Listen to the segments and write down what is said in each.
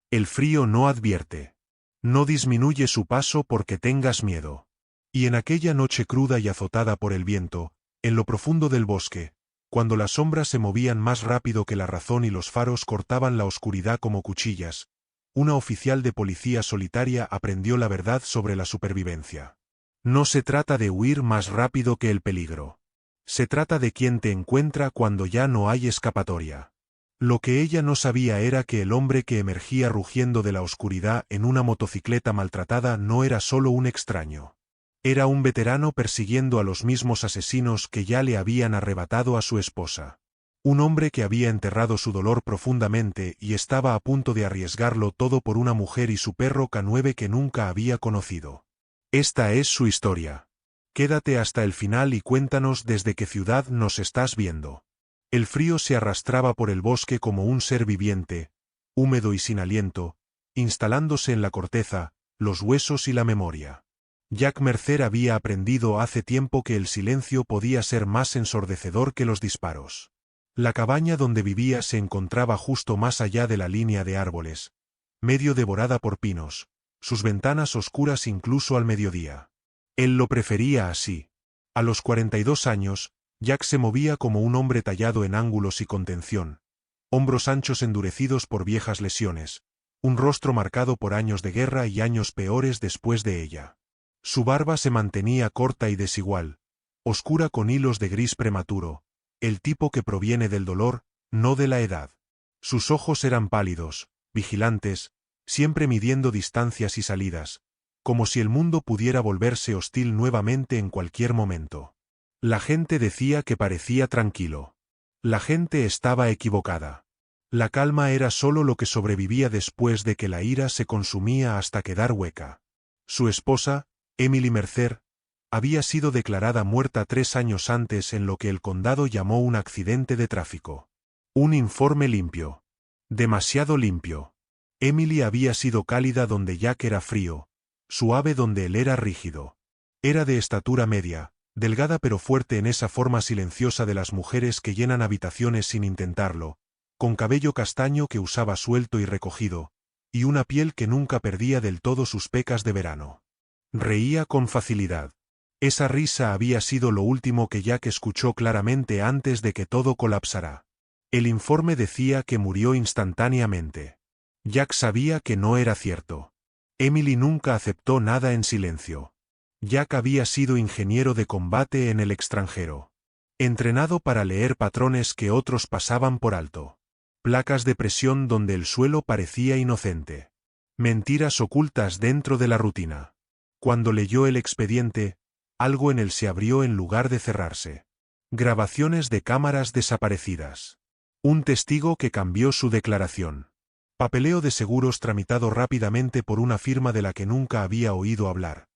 El frío no advierte. No disminuye su paso porque tengas miedo. Y en aquella noche cruda y azotada por el viento, en lo profundo del bosque, cuando las sombras se movían más rápido que la razón y los faros cortaban la oscuridad como cuchillas, una oficial de policía solitaria aprendió la verdad sobre la supervivencia. No se trata de huir más rápido que el peligro. Se trata de quién te encuentra cuando ya no hay escapatoria. Lo que ella no sabía era que el hombre que emergía rugiendo de la oscuridad en una motocicleta maltratada no era solo un extraño. Era un veterano persiguiendo a los mismos asesinos que ya le habían arrebatado a su esposa. Un hombre que había enterrado su dolor profundamente y estaba a punto de arriesgarlo todo por una mujer y su perro K9 que nunca había conocido. Esta es su historia. Quédate hasta el final y cuéntanos desde qué ciudad nos estás viendo. El frío se arrastraba por el bosque como un ser viviente, húmedo y sin aliento, instalándose en la corteza, los huesos y la memoria. Jack Mercer había aprendido hace tiempo que el silencio podía ser más ensordecedor que los disparos. La cabaña donde vivía se encontraba justo más allá de la línea de árboles, medio devorada por pinos, sus ventanas oscuras incluso al mediodía. Él lo prefería así. A los 42 años, Jack se movía como un hombre tallado en ángulos y contención, hombros anchos endurecidos por viejas lesiones, un rostro marcado por años de guerra y años peores después de ella. Su barba se mantenía corta y desigual, oscura con hilos de gris prematuro, el tipo que proviene del dolor, no de la edad. Sus ojos eran pálidos, vigilantes, siempre midiendo distancias y salidas, como si el mundo pudiera volverse hostil nuevamente en cualquier momento. La gente decía que parecía tranquilo. La gente estaba equivocada. La calma era solo lo que sobrevivía después de que la ira se consumía hasta quedar hueca. Su esposa, Emily Mercer, había sido declarada muerta 3 años antes en lo que el condado llamó un accidente de tráfico. Un informe limpio. Demasiado limpio. Emily había sido cálida donde Jack era frío, suave donde él era rígido. Era de estatura media, delgada pero fuerte en esa forma silenciosa de las mujeres que llenan habitaciones sin intentarlo, con cabello castaño que usaba suelto y recogido, y una piel que nunca perdía del todo sus pecas de verano. Reía con facilidad. Esa risa había sido lo último que Jack escuchó claramente antes de que todo colapsara. El informe decía que murió instantáneamente. Jack sabía que no era cierto. Emily nunca aceptó nada en silencio. Jack había sido ingeniero de combate en el extranjero. Entrenado para leer patrones que otros pasaban por alto. Placas de presión donde el suelo parecía inocente. Mentiras ocultas dentro de la rutina. Cuando leyó el expediente, algo en él se abrió en lugar de cerrarse. Grabaciones de cámaras desaparecidas. Un testigo que cambió su declaración. Papeleo de seguros tramitado rápidamente por una firma de la que nunca había oído hablar.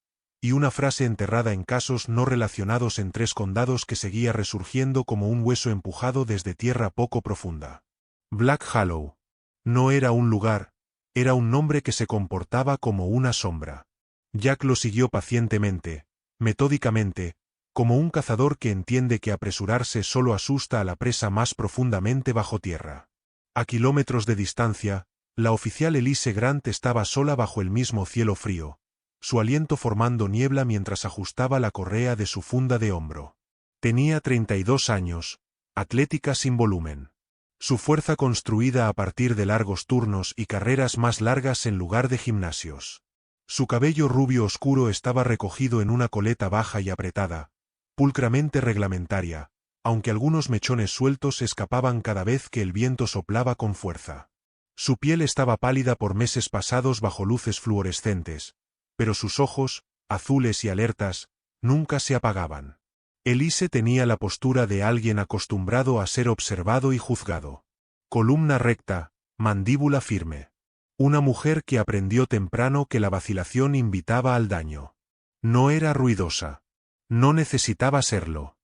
Y una frase enterrada en casos no relacionados en 3 condados que seguía resurgiendo como un hueso empujado desde tierra poco profunda. Black Hollow. No era un lugar, era un nombre que se comportaba como una sombra. Jack lo siguió pacientemente, metódicamente, como un cazador que entiende que apresurarse solo asusta a la presa más profundamente bajo tierra. A kilómetros de distancia, la oficial Elise Grant estaba sola bajo el mismo cielo frío, su aliento formando niebla mientras ajustaba la correa de su funda de hombro. Tenía 32 años, atlética sin volumen. Su fuerza construida a partir de largos turnos y carreras más largas en lugar de gimnasios. Su cabello rubio oscuro estaba recogido en una coleta baja y apretada, pulcramente reglamentaria, aunque algunos mechones sueltos escapaban cada vez que el viento soplaba con fuerza. Su piel estaba pálida por meses pasados bajo luces fluorescentes, pero sus ojos, azules y alertas, nunca se apagaban. Elise tenía la postura de alguien acostumbrado a ser observado y juzgado. Columna recta, mandíbula firme. Una mujer que aprendió temprano que la vacilación invitaba al daño. No era ruidosa. No necesitaba serlo.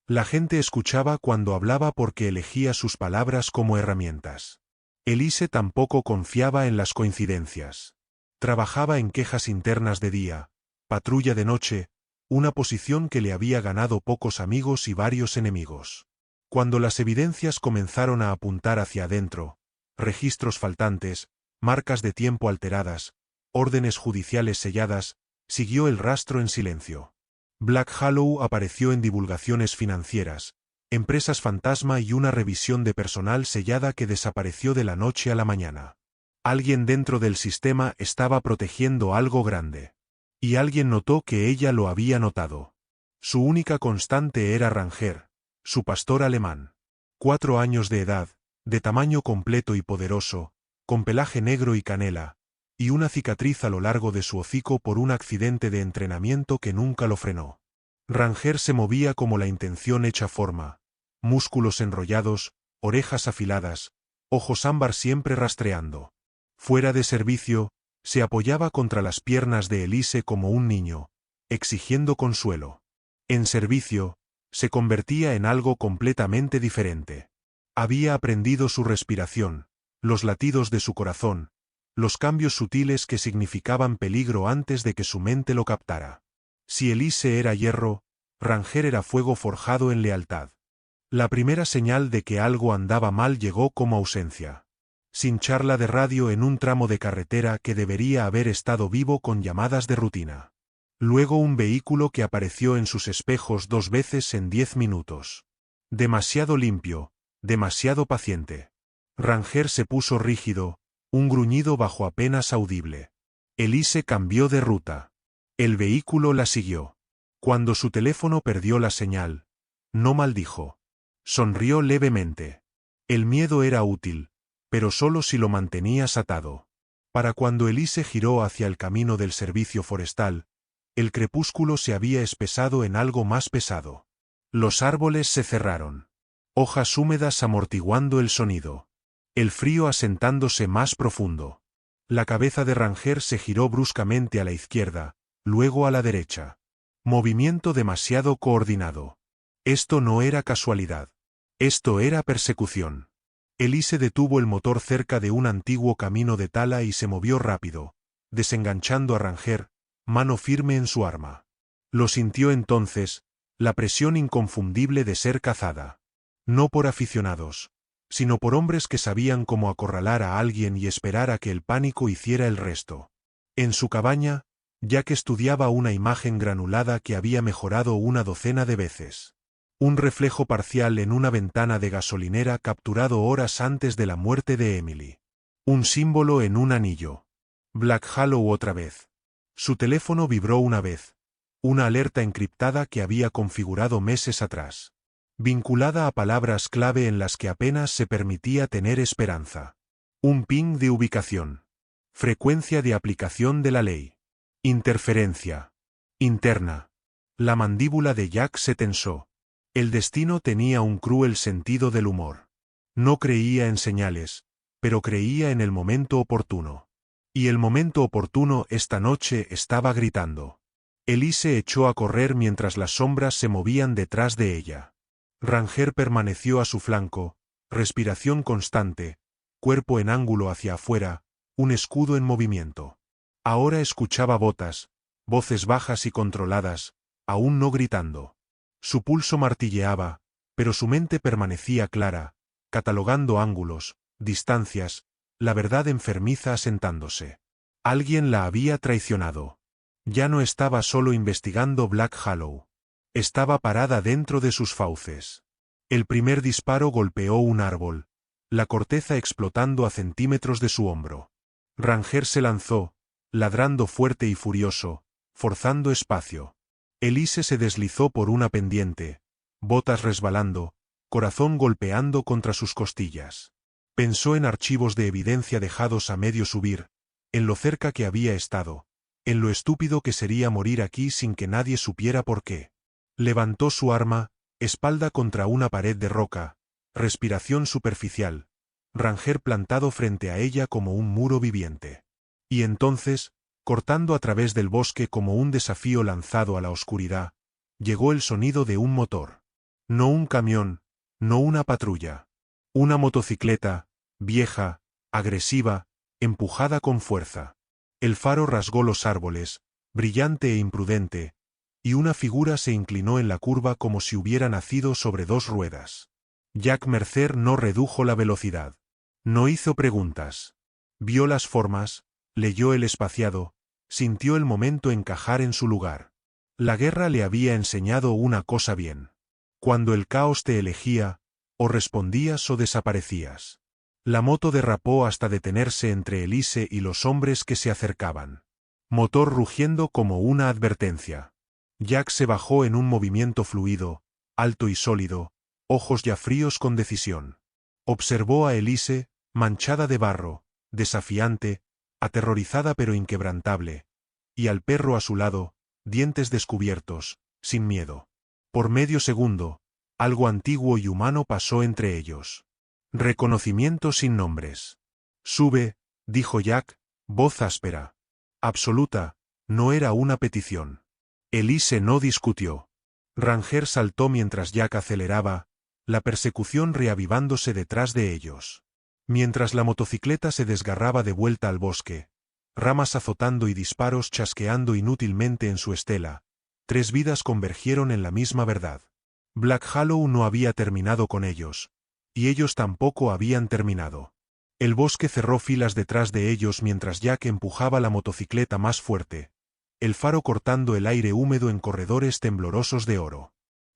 La gente escuchaba cuando hablaba porque elegía sus palabras como herramientas. Elise tampoco confiaba en las coincidencias. Trabajaba en quejas internas de día, patrulla de noche, una posición que le había ganado pocos amigos y varios enemigos. Cuando las evidencias comenzaron a apuntar hacia adentro, registros faltantes, marcas de tiempo alteradas, órdenes judiciales selladas, siguió el rastro en silencio. Black Hollow apareció en divulgaciones financieras, empresas fantasma y una revisión de personal sellada que desapareció de la noche a la mañana. Alguien dentro del sistema estaba protegiendo algo grande. Y alguien notó que ella lo había notado. Su única constante era Ranger, su pastor alemán. 4 años de edad, de tamaño completo y poderoso, con pelaje negro y canela, y una cicatriz a lo largo de su hocico por un accidente de entrenamiento que nunca lo frenó. Ranger se movía como la intención hecha forma, músculos enrollados, orejas afiladas, ojos ámbar siempre rastreando. Fuera de servicio, se apoyaba contra las piernas de Elise como un niño, exigiendo consuelo. En servicio, se convertía en algo completamente diferente. Había aprendido su respiración, los latidos de su corazón, los cambios sutiles que significaban peligro antes de que su mente lo captara. Si Elise era hierro, Ranger era fuego forjado en lealtad. La primera señal de que algo andaba mal llegó como ausencia. Sin charla de radio en un tramo de carretera que debería haber estado vivo con llamadas de rutina. Luego un vehículo que apareció en sus espejos 2 veces en 10 minutos. Demasiado limpio, demasiado paciente. Ranger se puso rígido, un gruñido bajo apenas audible. Elise cambió de ruta. El vehículo la siguió. Cuando su teléfono perdió la señal, no maldijo. Sonrió levemente. El miedo era útil, pero solo si lo mantenías atado. Para cuando Elise giró hacia el camino del servicio forestal, el crepúsculo se había espesado en algo más pesado. Los árboles se cerraron. Hojas húmedas amortiguando el sonido. El frío asentándose más profundo. La cabeza de Ranger se giró bruscamente a la izquierda, luego a la derecha. Movimiento demasiado coordinado. Esto no era casualidad. Esto era persecución. Elise detuvo el motor cerca de un antiguo camino de tala y se movió rápido, desenganchando a Ranger, mano firme en su arma. Lo sintió entonces, la presión inconfundible de ser cazada. No por aficionados, sino por hombres que sabían cómo acorralar a alguien y esperar a que el pánico hiciera el resto. En su cabaña, Jack estudiaba una imagen granulada que había mejorado una docena de veces. Un reflejo parcial en una ventana de gasolinera capturado horas antes de la muerte de Emily. Un símbolo en un anillo. Black Hollow otra vez. Su teléfono vibró una vez. Una alerta encriptada que había configurado meses atrás. Vinculada a palabras clave en las que apenas se permitía tener esperanza. Un ping de ubicación. Frecuencia de aplicación de la ley. Interferencia. Interna. La mandíbula de Jack se tensó. El destino tenía un cruel sentido del humor. No creía en señales, pero creía en el momento oportuno. Y el momento oportuno esta noche estaba gritando. Elise echó a correr mientras las sombras se movían detrás de ella. Ranger permaneció a su flanco, respiración constante, cuerpo en ángulo hacia afuera, un escudo en movimiento. Ahora escuchaba botas, voces bajas y controladas, aún no gritando. Su pulso martilleaba, pero su mente permanecía clara, catalogando ángulos, distancias, la verdad enfermiza asentándose. Alguien la había traicionado. Ya no estaba solo investigando Black Hollow. Estaba parada dentro de sus fauces. El primer disparo golpeó un árbol, la corteza explotando a centímetros de su hombro. Ranger se lanzó, ladrando fuerte y furioso, forzando espacio. Elise se deslizó por una pendiente, botas resbalando, corazón golpeando contra sus costillas. Pensó en archivos de evidencia dejados a medio subir, en lo cerca que había estado, en lo estúpido que sería morir aquí sin que nadie supiera por qué. Levantó su arma, espalda contra una pared de roca, respiración superficial, Ranger plantado frente a ella como un muro viviente. Y entonces, cortando a través del bosque como un desafío lanzado a la oscuridad, llegó el sonido de un motor. No un camión, no una patrulla. Una motocicleta, vieja, agresiva, empujada con fuerza. El faro rasgó los árboles, brillante e imprudente, y una figura se inclinó en la curva como si hubiera nacido sobre 2 ruedas. Jack Mercer no redujo la velocidad. No hizo preguntas. Vio las formas, leyó el espaciado, sintió el momento encajar en su lugar. La guerra le había enseñado una cosa bien. Cuando el caos te elegía, o respondías o desaparecías. La moto derrapó hasta detenerse entre Elise y los hombres que se acercaban. Motor rugiendo como una advertencia. Jack se bajó en un movimiento fluido, alto y sólido, ojos ya fríos con decisión. Observó a Elise, manchada de barro, desafiante, aterrorizada pero inquebrantable, y al perro a su lado, dientes descubiertos, sin miedo. Por medio segundo, algo antiguo y humano pasó entre ellos. Reconocimiento sin nombres. Sube, dijo Jack, voz áspera. Absoluta, no era una petición. Elise no discutió. Ranger saltó mientras Jack aceleraba, la persecución reavivándose detrás de ellos. Mientras la motocicleta se desgarraba de vuelta al bosque, ramas azotando y disparos chasqueando inútilmente en su estela, 3 vidas convergieron en la misma verdad. Black Hollow no había terminado con ellos, y ellos tampoco habían terminado. El bosque cerró filas detrás de ellos mientras Jack empujaba la motocicleta más fuerte, el faro cortando el aire húmedo en corredores temblorosos de oro.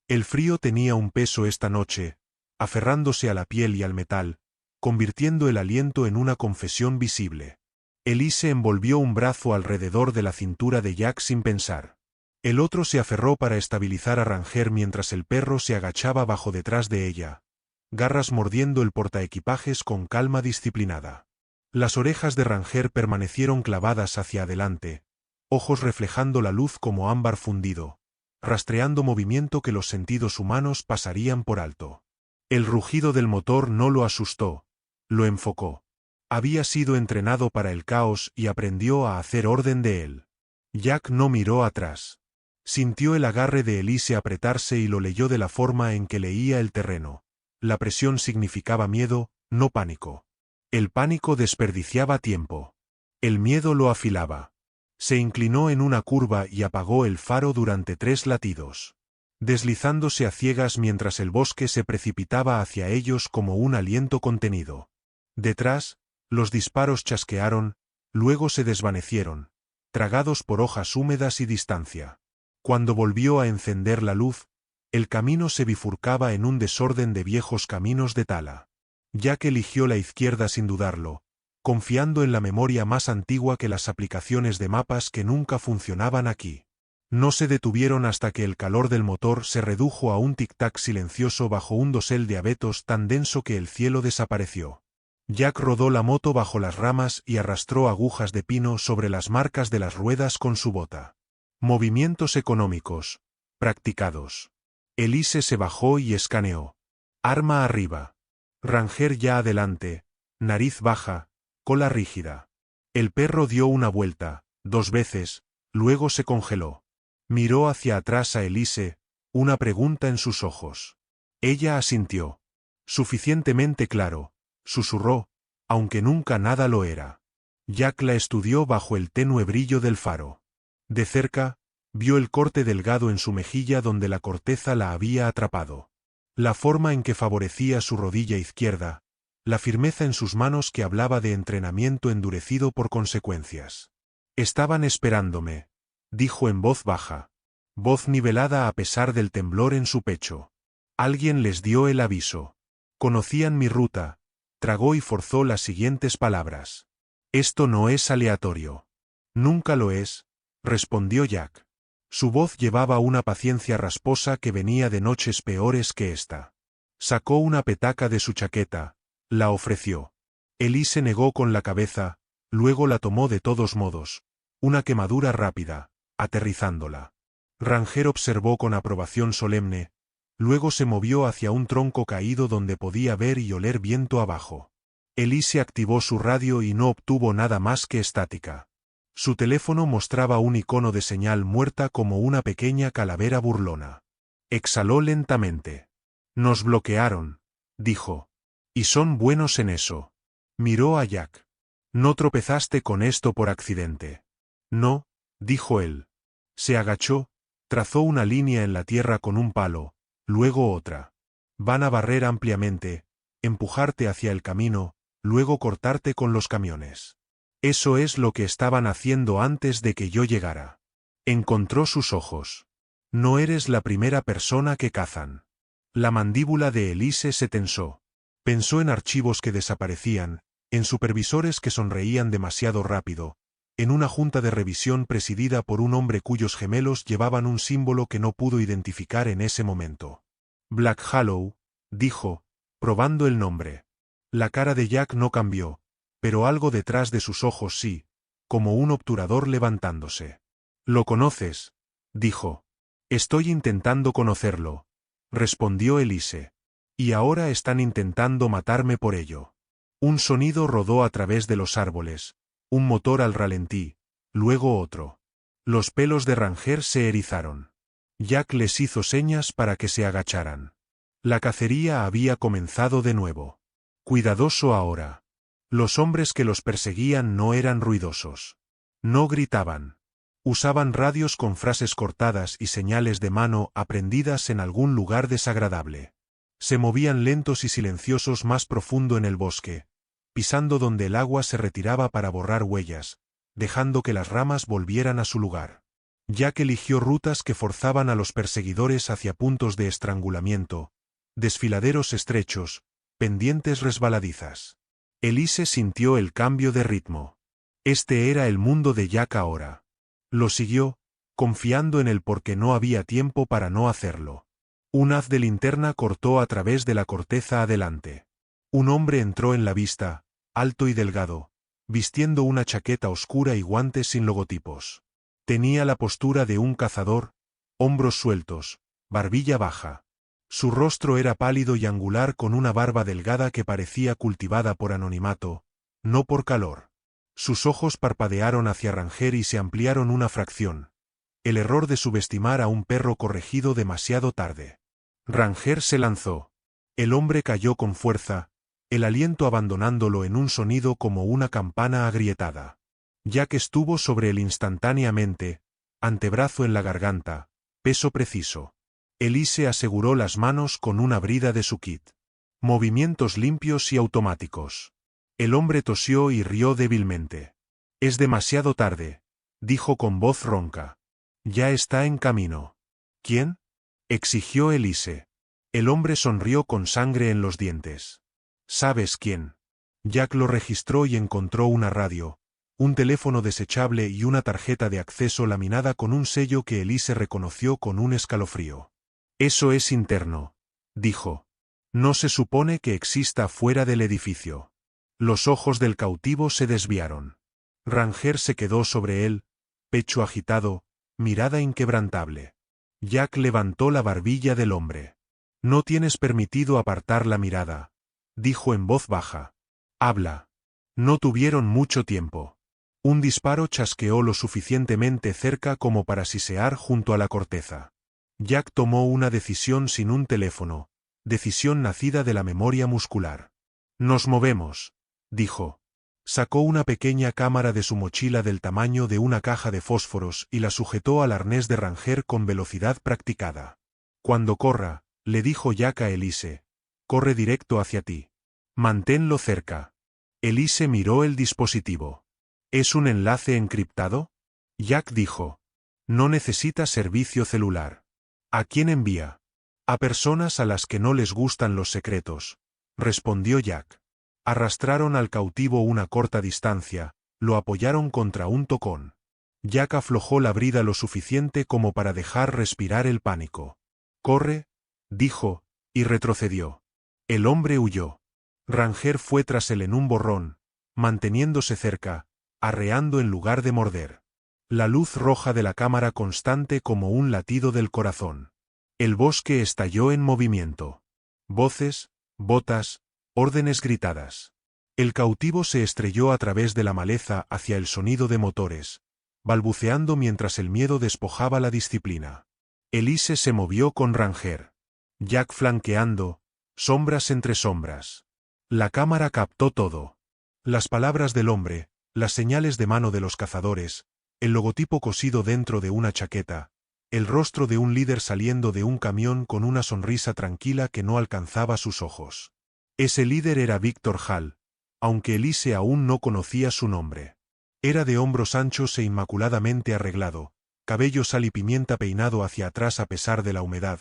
El frío tenía un peso esta noche, aferrándose a la piel y al metal, convirtiendo el aliento en una confesión visible. Elise envolvió un brazo alrededor de la cintura de Jack sin pensar. El otro se aferró para estabilizar a Ranger mientras el perro se agachaba bajo detrás de ella, garras mordiendo el portaequipajes con calma disciplinada. Las orejas de Ranger permanecieron clavadas hacia adelante, ojos reflejando la luz como ámbar fundido, rastreando movimiento que los sentidos humanos pasarían por alto. El rugido del motor no lo asustó, lo enfocó. Había sido entrenado para el caos y aprendió a hacer orden de él. Jack no miró atrás. Sintió el agarre de Elise apretarse y lo leyó de la forma en que leía el terreno. La presión significaba miedo, no pánico. El pánico desperdiciaba tiempo. El miedo lo afilaba. Se inclinó en una curva y apagó el faro durante 3 latidos. Deslizándose a ciegas mientras el bosque se precipitaba hacia ellos como un aliento contenido. Detrás, los disparos chasquearon, luego se desvanecieron, tragados por hojas húmedas y distancia. Cuando volvió a encender la luz, el camino se bifurcaba en un desorden de viejos caminos de tala. Jack eligió la izquierda sin dudarlo, confiando en la memoria más antigua que las aplicaciones de mapas que nunca funcionaban aquí. No se detuvieron hasta que el calor del motor se redujo a un tic-tac silencioso bajo un dosel de abetos tan denso que el cielo desapareció. Jack rodó la moto bajo las ramas y arrastró agujas de pino sobre las marcas de las ruedas con su bota. Movimientos económicos, practicados. Elise se bajó y escaneó. Arma arriba. Ranger ya adelante, nariz baja, cola rígida. El perro dio una vuelta, 2 veces, luego se congeló. Miró hacia atrás a Elise, una pregunta en sus ojos. Ella asintió. Suficientemente claro, susurró, aunque nunca nada lo era. Jack la estudió bajo el tenue brillo del faro. De cerca, vio el corte delgado en su mejilla donde la corteza la había atrapado. La forma en que favorecía su rodilla izquierda, la firmeza en sus manos que hablaba de entrenamiento endurecido por consecuencias. Estaban esperándome, dijo en voz baja. Voz nivelada a pesar del temblor en su pecho. Alguien les dio el aviso. Conocían mi ruta. Tragó y forzó las siguientes palabras. Esto no es aleatorio. Nunca lo es, respondió Jack. Su voz llevaba una paciencia rasposa que venía de noches peores que esta. Sacó una petaca de su chaqueta, la ofreció. Elise negó con la cabeza, luego la tomó de todos modos. Una quemadura rápida, aterrizándola. Ranger observó con aprobación solemne, luego se movió hacia un tronco caído donde podía ver y oler viento abajo. Elise activó su radio y no obtuvo nada más que estática. Su teléfono mostraba un icono de señal muerta como una pequeña calavera burlona. Exhaló lentamente. Nos bloquearon, dijo. Y son buenos en eso. Miró a Jack. No tropezaste con esto por accidente. No, dijo él. Se agachó, trazó una línea en la tierra con un palo, luego otra. Van a barrer ampliamente, empujarte hacia el camino, luego cortarte con los camiones. Eso es lo que estaban haciendo antes de que yo llegara. Encontró sus ojos. No eres la primera persona que cazan. La mandíbula de Elise se tensó. Pensó en archivos que desaparecían, en supervisores que sonreían demasiado rápido, en una junta de revisión presidida por un hombre cuyos gemelos llevaban un símbolo que no pudo identificar en ese momento. Black Hollow, dijo, probando el nombre. La cara de Jack no cambió, pero algo detrás de sus ojos sí, como un obturador levantándose. «¿Lo conoces?», dijo. «Estoy intentando conocerlo», respondió Elise. «Y ahora están intentando matarme por ello». Un sonido rodó a través de los árboles, un motor al ralentí, luego otro. Los pelos de Ranger se erizaron. Jack les hizo señas para que se agacharan. La cacería había comenzado de nuevo. Cuidadoso ahora. Los hombres que los perseguían no eran ruidosos. No gritaban. Usaban radios con frases cortadas y señales de mano aprendidas en algún lugar desagradable. Se movían lentos y silenciosos más profundo en el bosque, pisando donde el agua se retiraba para borrar huellas, dejando que las ramas volvieran a su lugar. Jack eligió rutas que forzaban a los perseguidores hacia puntos de estrangulamiento, desfiladeros estrechos, pendientes resbaladizas. Elise sintió el cambio de ritmo. Este era el mundo de Jack ahora. Lo siguió, confiando en él porque no había tiempo para no hacerlo. Un haz de linterna cortó a través de la corteza adelante. Un hombre entró en la vista, alto y delgado, vistiendo una chaqueta oscura y guantes sin logotipos. Tenía la postura de un cazador, hombros sueltos, barbilla baja. Su rostro era pálido y angular con una barba delgada que parecía cultivada por anonimato, no por calor. Sus ojos parpadearon hacia Ranger y se ampliaron una fracción. El error de subestimar a un perro corregido demasiado tarde. Ranger se lanzó. El hombre cayó con fuerza, el aliento abandonándolo en un sonido como una campana agrietada. Jack estuvo sobre él instantáneamente, antebrazo en la garganta, peso preciso. Elise aseguró las manos con una brida de su kit. Movimientos limpios y automáticos. El hombre tosió y rió débilmente. «Es demasiado tarde», dijo con voz ronca. «Ya está en camino». «¿Quién?», exigió Elise. El hombre sonrió con sangre en los dientes. «¿Sabes quién?». Jack lo registró y encontró una radio, un teléfono desechable y una tarjeta de acceso laminada con un sello que Elise reconoció con un escalofrío. «Eso es interno», dijo. «No se supone que exista fuera del edificio». Los ojos del cautivo se desviaron. Ranger se quedó sobre él, pecho agitado, mirada inquebrantable. Jack levantó la barbilla del hombre. «No tienes permitido apartar la mirada», dijo en voz baja. «Habla». No tuvieron mucho tiempo. Un disparo chasqueó lo suficientemente cerca como para sisear junto a la corteza. Jack tomó una decisión sin un teléfono, decisión nacida de la memoria muscular. «Nos movemos», dijo. Sacó una pequeña cámara de su mochila del tamaño de una caja de fósforos y la sujetó al arnés de Ranger con velocidad practicada. «Cuando corra», le dijo Jack a Elise, «corre directo hacia ti. Manténlo cerca». Elise miró el dispositivo. «¿Es un enlace encriptado?». Jack dijo. «No necesita servicio celular». «¿A quién envía?». «A personas a las que no les gustan los secretos», respondió Jack. Arrastraron al cautivo una corta distancia, lo apoyaron contra un tocón. Jack aflojó la brida lo suficiente como para dejar respirar el pánico. «Corre», dijo, y retrocedió. El hombre huyó. Ranger fue tras él en un borrón, manteniéndose cerca, arreando en lugar de morder. La luz roja de la cámara constante como un latido del corazón. El bosque estalló en movimiento. Voces, botas, órdenes gritadas. El cautivo se estrelló a través de la maleza hacia el sonido de motores, balbuceando mientras el miedo despojaba la disciplina. Elise se movió con Ranger. Jack flanqueando, sombras entre sombras. La cámara captó todo. Las palabras del hombre, las señales de mano de los cazadores, el logotipo cosido dentro de una chaqueta, el rostro de un líder saliendo de un camión con una sonrisa tranquila que no alcanzaba sus ojos. Ese líder era Víctor Hall, aunque Elise aún no conocía su nombre. Era de hombros anchos e inmaculadamente arreglado, cabello sal y pimienta peinado hacia atrás a pesar de la humedad,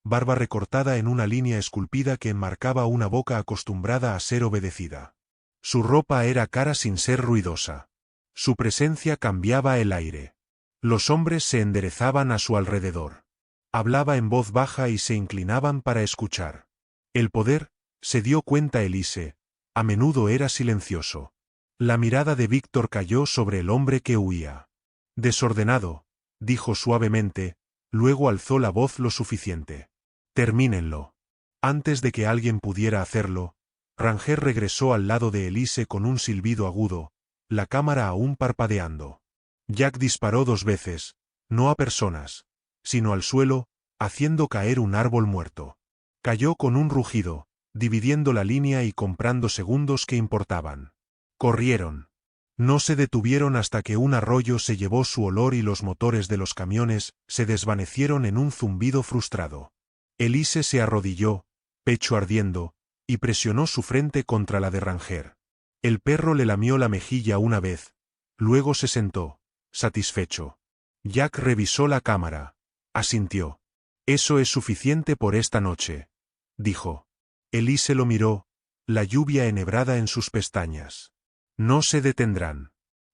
barba recortada en una línea esculpida que enmarcaba una boca acostumbrada a ser obedecida. Su ropa era cara sin ser ruidosa. Su presencia cambiaba el aire. Los hombres se enderezaban a su alrededor. Hablaba en voz baja y se inclinaban para escuchar. El poder, se dio cuenta Elise, a menudo era silencioso. La mirada de Víctor cayó sobre el hombre que huía. Desordenado, dijo suavemente, luego alzó la voz lo suficiente. Termínenlo. Antes de que alguien pudiera hacerlo, Ranger regresó al lado de Elise con un silbido agudo, la cámara aún parpadeando. Jack disparó 2 veces, no a personas, sino al suelo, haciendo caer un árbol muerto. Cayó con un rugido, dividiendo la línea y comprando segundos que importaban. Corrieron. No se detuvieron hasta que un arroyo se llevó su olor y los motores de los camiones se desvanecieron en un zumbido frustrado. Elise se arrodilló, pecho ardiendo, y presionó su frente contra la de Ranger. El perro le lamió la mejilla una vez, luego se sentó, satisfecho. Jack revisó la cámara. Asintió. Eso es suficiente por esta noche, dijo. Elise lo miró, la lluvia enhebrada en sus pestañas. No se detendrán.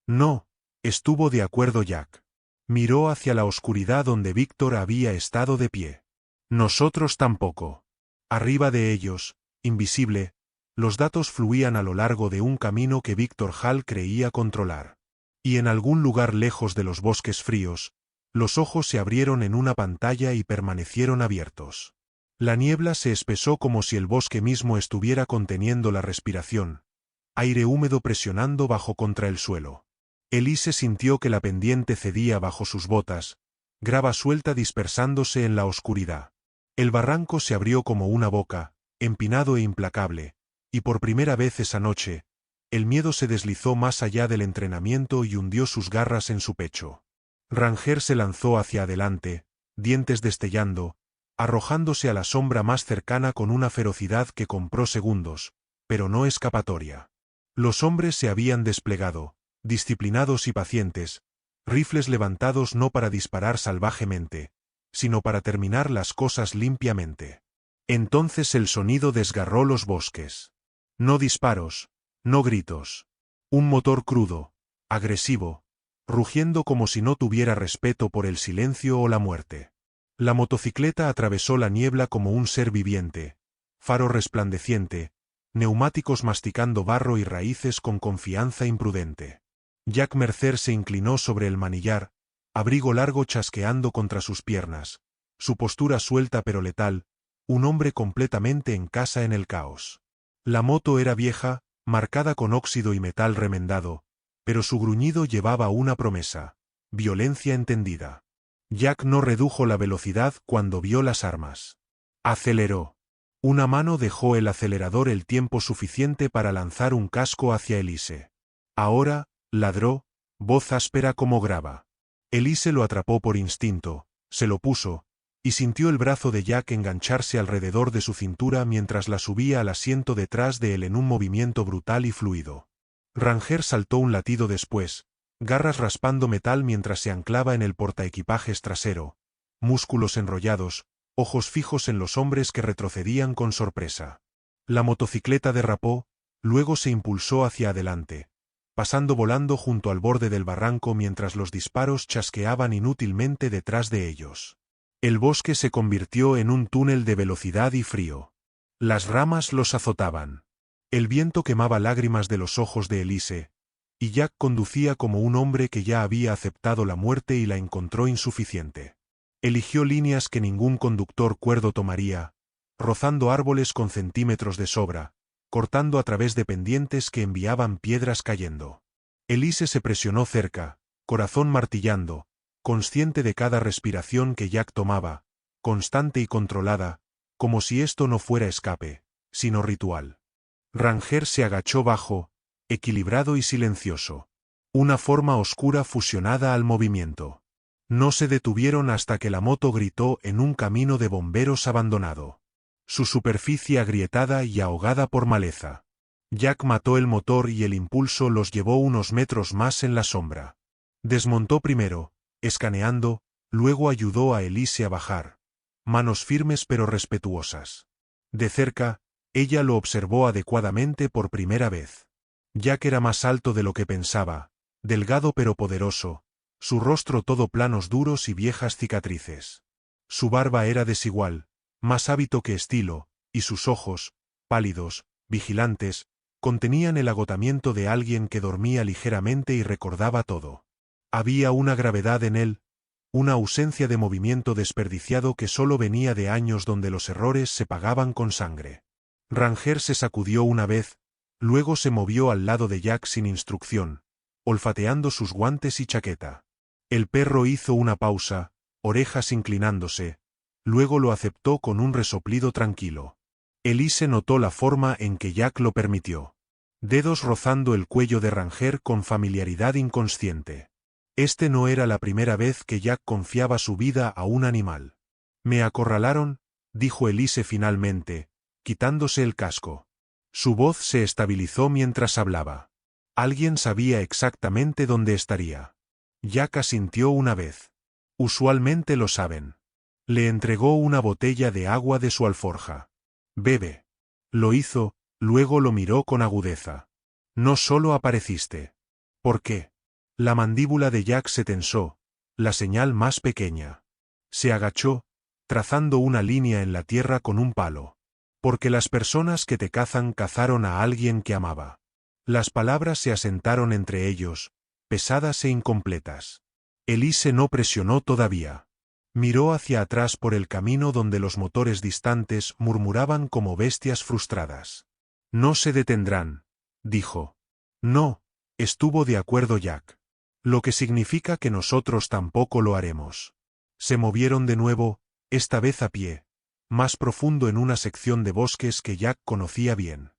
No, estuvo de acuerdo Jack. Miró hacia la oscuridad donde Víctor había estado de pie. Nosotros tampoco. Arriba de ellos, invisible, los datos fluían a lo largo de un camino que Víctor Hall creía controlar. Y en algún lugar lejos de los bosques fríos, los ojos se abrieron en una pantalla y permanecieron abiertos. La niebla se espesó como si el bosque mismo estuviera conteniendo la respiración, aire húmedo presionando bajo contra el suelo. Elise sintió que la pendiente cedía bajo sus botas, grava suelta dispersándose en la oscuridad. El barranco se abrió como una boca, empinado e implacable, y por primera vez esa noche, el miedo se deslizó más allá del entrenamiento y hundió sus garras en su pecho. Ranger se lanzó hacia adelante, dientes destellando, arrojándose a la sombra más cercana con una ferocidad que compró segundos, pero no escapatoria. Los hombres se habían desplegado, disciplinados y pacientes, rifles levantados no para disparar salvajemente, sino para terminar las cosas limpiamente. Entonces el sonido desgarró los bosques. No disparos, no gritos. Un motor crudo, agresivo, rugiendo como si no tuviera respeto por el silencio o la muerte. La motocicleta atravesó la niebla como un ser viviente, faro resplandeciente, neumáticos masticando barro y raíces con confianza imprudente. Jack Mercer se inclinó sobre el manillar, abrigo largo chasqueando contra sus piernas, su postura suelta pero letal, un hombre completamente en casa en el caos. La moto era vieja, marcada con óxido y metal remendado, pero su gruñido llevaba una promesa: violencia entendida. Jack no redujo la velocidad cuando vio las armas. Aceleró. Una mano dejó el acelerador el tiempo suficiente para lanzar un casco hacia Elise. Ahora, ladró, voz áspera como grava. Elise lo atrapó por instinto, se lo puso, y sintió el brazo de Jack engancharse alrededor de su cintura mientras la subía al asiento detrás de él en un movimiento brutal y fluido. Ranger saltó un latido después, garras raspando metal mientras se anclaba en el portaequipajes trasero, músculos enrollados, ojos fijos en los hombres que retrocedían con sorpresa. La motocicleta derrapó, luego se impulsó hacia adelante, pasando volando junto al borde del barranco mientras los disparos chasqueaban inútilmente detrás de ellos. El bosque se convirtió en un túnel de velocidad y frío. Las ramas los azotaban. El viento quemaba lágrimas de los ojos de Elise, y Jack conducía como un hombre que ya había aceptado la muerte y la encontró insuficiente. Eligió líneas que ningún conductor cuerdo tomaría, rozando árboles con centímetros de sobra, cortando a través de pendientes que enviaban piedras cayendo. Elise se presionó cerca, corazón martillando, consciente de cada respiración que Jack tomaba, constante y controlada, como si esto no fuera escape, sino ritual. Ranger se agachó bajo, equilibrado y silencioso. Una forma oscura fusionada al movimiento. No se detuvieron hasta que la moto gritó en un camino de bomberos abandonado. Su superficie agrietada y ahogada por maleza. Jack mató el motor y el impulso los llevó unos metros más en la sombra. Desmontó primero, escaneando, luego ayudó a Elise a bajar. Manos firmes pero respetuosas. De cerca, ella lo observó adecuadamente por primera vez. Jack era más alto de lo que pensaba, delgado pero poderoso, su rostro todo planos duros y viejas cicatrices. Su barba era desigual, más hábito que estilo, y sus ojos, pálidos, vigilantes, contenían el agotamiento de alguien que dormía ligeramente y recordaba todo. Había una gravedad en él, una ausencia de movimiento desperdiciado que solo venía de años donde los errores se pagaban con sangre. Ranger se sacudió una vez, luego se movió al lado de Jack sin instrucción, olfateando sus guantes y chaqueta. El perro hizo una pausa, orejas inclinándose, luego lo aceptó con un resoplido tranquilo. Elise notó la forma en que Jack lo permitió. Dedos rozando el cuello de Ranger con familiaridad inconsciente. Este no era la primera vez que Jack confiaba su vida a un animal. «Me acorralaron», dijo Elise finalmente, quitándose el casco. Su voz se estabilizó mientras hablaba. Alguien sabía exactamente dónde estaría. Jack asintió una vez. «Usualmente lo saben». Le entregó una botella de agua de su alforja. «Bebe». Lo hizo, luego lo miró con agudeza. «No solo apareciste». «¿Por qué?» La mandíbula de Jack se tensó, la señal más pequeña. Se agachó, trazando una línea en la tierra con un palo. «Porque las personas que te cazan cazaron a alguien que amaba». Las palabras se asentaron entre ellos, pesadas e incompletas. Elise no presionó todavía. Miró hacia atrás por el camino donde los motores distantes murmuraban como bestias frustradas. «No se detendrán», dijo. «No», estuvo de acuerdo Jack. «Lo que significa que nosotros tampoco lo haremos». Se movieron de nuevo, esta vez a pie, más profundo en una sección de bosques que Jack conocía bien.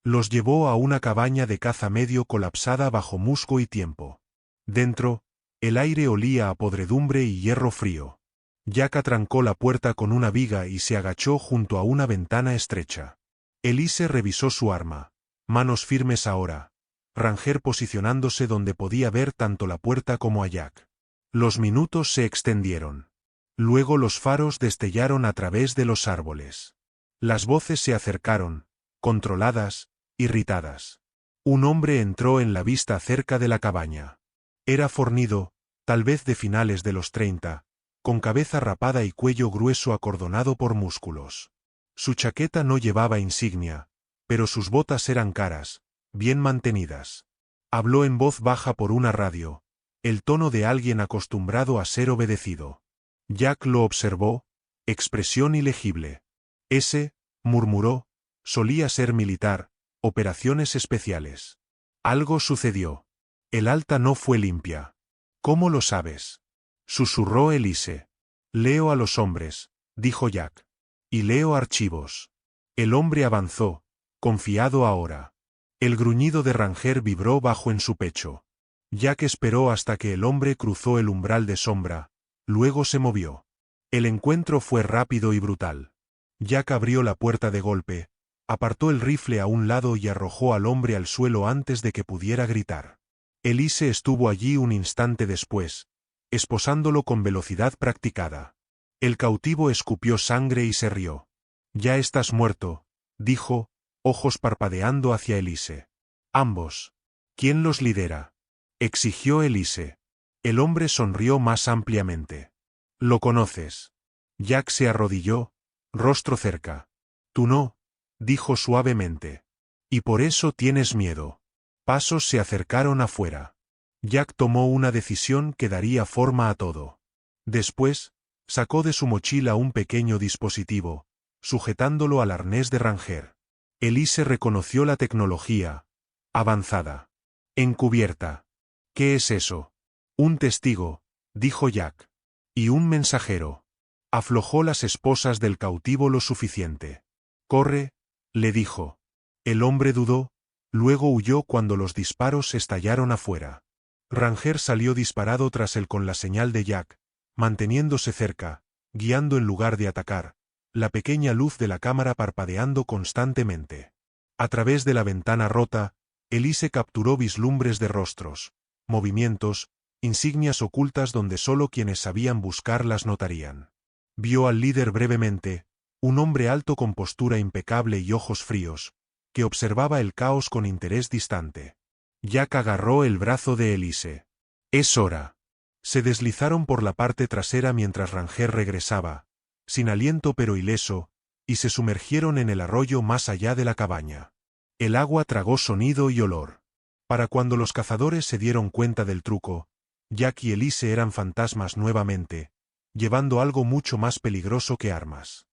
Los llevó a una cabaña de caza medio colapsada bajo musgo y tiempo. Dentro, el aire olía a podredumbre y hierro frío. Jack atrancó la puerta con una viga y se agachó junto a una ventana estrecha. Elise revisó su arma. Manos firmes ahora. Ranger posicionándose donde podía ver tanto la puerta como a Jack. Los minutos se extendieron. Luego los faros destellaron a través de los árboles. Las voces se acercaron, controladas, irritadas. Un hombre entró en la vista cerca de la cabaña. Era fornido, tal vez de finales de los 30, con cabeza rapada y cuello grueso acordonado por músculos. Su chaqueta no llevaba insignia, pero sus botas eran caras, bien mantenidas. Habló en voz baja por una radio, el tono de alguien acostumbrado a ser obedecido. Jack lo observó, expresión ilegible. «Ese», murmuró, «solía ser militar, operaciones especiales». Algo sucedió. El alta no fue limpia. «¿Cómo lo sabes?», susurró Elise. «Leo a los hombres», dijo Jack. «Y leo archivos». El hombre avanzó, confiado ahora. El gruñido de Ranger vibró bajo en su pecho. Jack esperó hasta que el hombre cruzó el umbral de sombra, luego se movió. El encuentro fue rápido y brutal. Jack abrió la puerta de golpe, apartó el rifle a un lado y arrojó al hombre al suelo antes de que pudiera gritar. Elise estuvo allí un instante después, esposándolo con velocidad practicada. El cautivo escupió sangre y se rió. «Ya estás muerto», dijo, ojos parpadeando hacia Elise. «Ambos». «¿Quién los lidera?», exigió Elise. El hombre sonrió más ampliamente. «Lo conoces». Jack se arrodilló, rostro cerca. «Tú no», dijo suavemente. «Y por eso tienes miedo». Pasos se acercaron afuera. Jack tomó una decisión que daría forma a todo. Después, sacó de su mochila un pequeño dispositivo, sujetándolo al arnés de Ranger. Elise reconoció la tecnología. Avanzada. Encubierta. «¿Qué es eso?» «Un testigo», dijo Jack. «Y un mensajero». Aflojó las esposas del cautivo lo suficiente. «Corre», le dijo. El hombre dudó, luego huyó cuando los disparos estallaron afuera. Ranger salió disparado tras él con la señal de Jack, manteniéndose cerca, guiando en lugar de atacar, la pequeña luz de la cámara parpadeando constantemente. A través de la ventana rota, Elise capturó vislumbres de rostros, movimientos, insignias ocultas donde solo quienes sabían buscar las notarían. Vio al líder brevemente, un hombre alto con postura impecable y ojos fríos, que observaba el caos con interés distante. Jack agarró el brazo de Elise. «Es hora». Se deslizaron por la parte trasera mientras Ranger regresaba, sin aliento pero ileso, y se sumergieron en el arroyo más allá de la cabaña. El agua tragó sonido y olor. Para cuando los cazadores se dieron cuenta del truco, Jack y Elise eran fantasmas nuevamente, llevando algo mucho más peligroso que armas.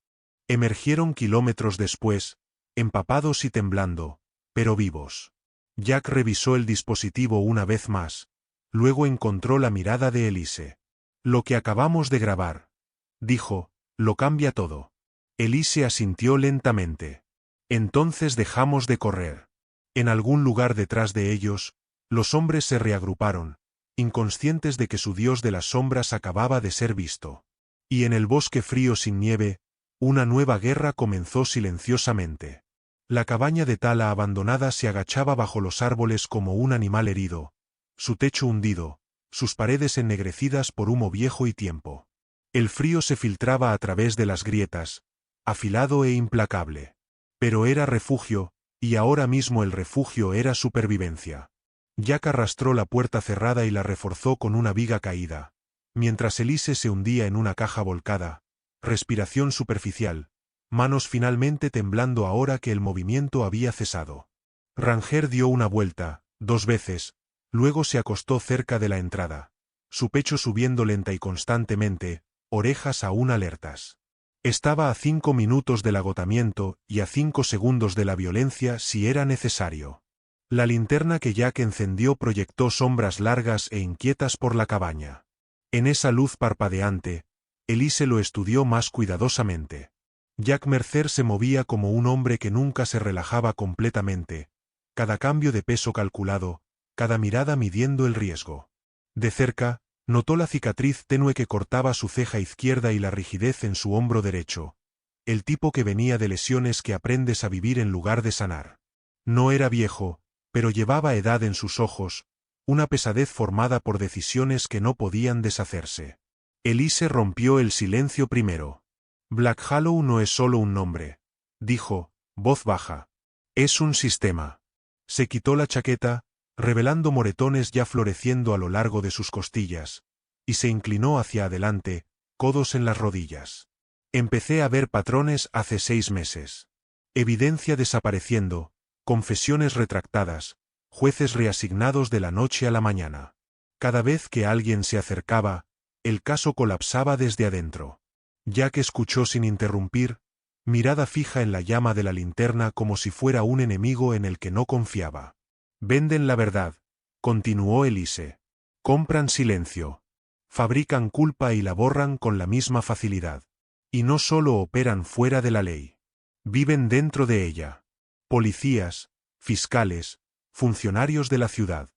Emergieron kilómetros después, empapados y temblando, pero vivos. Jack revisó el dispositivo una vez más, luego encontró la mirada de Elise. «Lo que acabamos de grabar», dijo, «lo cambia todo». Elise asintió lentamente. «Entonces dejamos de correr». En algún lugar detrás de ellos, los hombres se reagruparon, inconscientes de que su dios de las sombras acababa de ser visto. Y en el bosque frío sin nieve, una nueva guerra comenzó silenciosamente. La cabaña de Tala abandonada se agachaba bajo los árboles como un animal herido, su techo hundido, sus paredes ennegrecidas por humo viejo y tiempo. El frío se filtraba a través de las grietas, afilado e implacable. Pero era refugio, y ahora mismo el refugio era supervivencia. Jack arrastró la puerta cerrada y la reforzó con una viga caída, mientras Elise se hundía en una caja volcada, respiración superficial, manos finalmente temblando ahora que el movimiento había cesado. Ranger dio una vuelta, 2 veces, luego se acostó cerca de la entrada, su pecho subiendo lenta y constantemente, orejas aún alertas. Estaba a 5 minutos del agotamiento y a 5 segundos de la violencia si era necesario. La linterna que Jack encendió proyectó sombras largas e inquietas por la cabaña. En esa luz parpadeante, Elise lo estudió más cuidadosamente. Jack Mercer se movía como un hombre que nunca se relajaba completamente, cada cambio de peso calculado, cada mirada midiendo el riesgo. De cerca, notó la cicatriz tenue que cortaba su ceja izquierda y la rigidez en su hombro derecho, el tipo que venía de lesiones que aprendes a vivir en lugar de sanar. No era viejo, pero llevaba edad en sus ojos, una pesadez formada por decisiones que no podían deshacerse. Elise rompió el silencio primero. «Black Hollow no es solo un nombre», dijo, voz baja. «Es un sistema». Se quitó la chaqueta, revelando moretones ya floreciendo a lo largo de sus costillas, y se inclinó hacia adelante, codos en las rodillas. «Empecé a ver patrones hace 6 meses. Evidencia desapareciendo, confesiones retractadas, jueces reasignados de la noche a la mañana. Cada vez que alguien se acercaba, el caso colapsaba desde adentro». Jack escuchó sin interrumpir, mirada fija en la llama de la linterna como si fuera un enemigo en el que no confiaba. «Venden la verdad», continuó Elise. «Compran silencio. Fabrican culpa y la borran con la misma facilidad. Y no solo operan fuera de la ley. Viven dentro de ella. Policías, fiscales, funcionarios de la ciudad.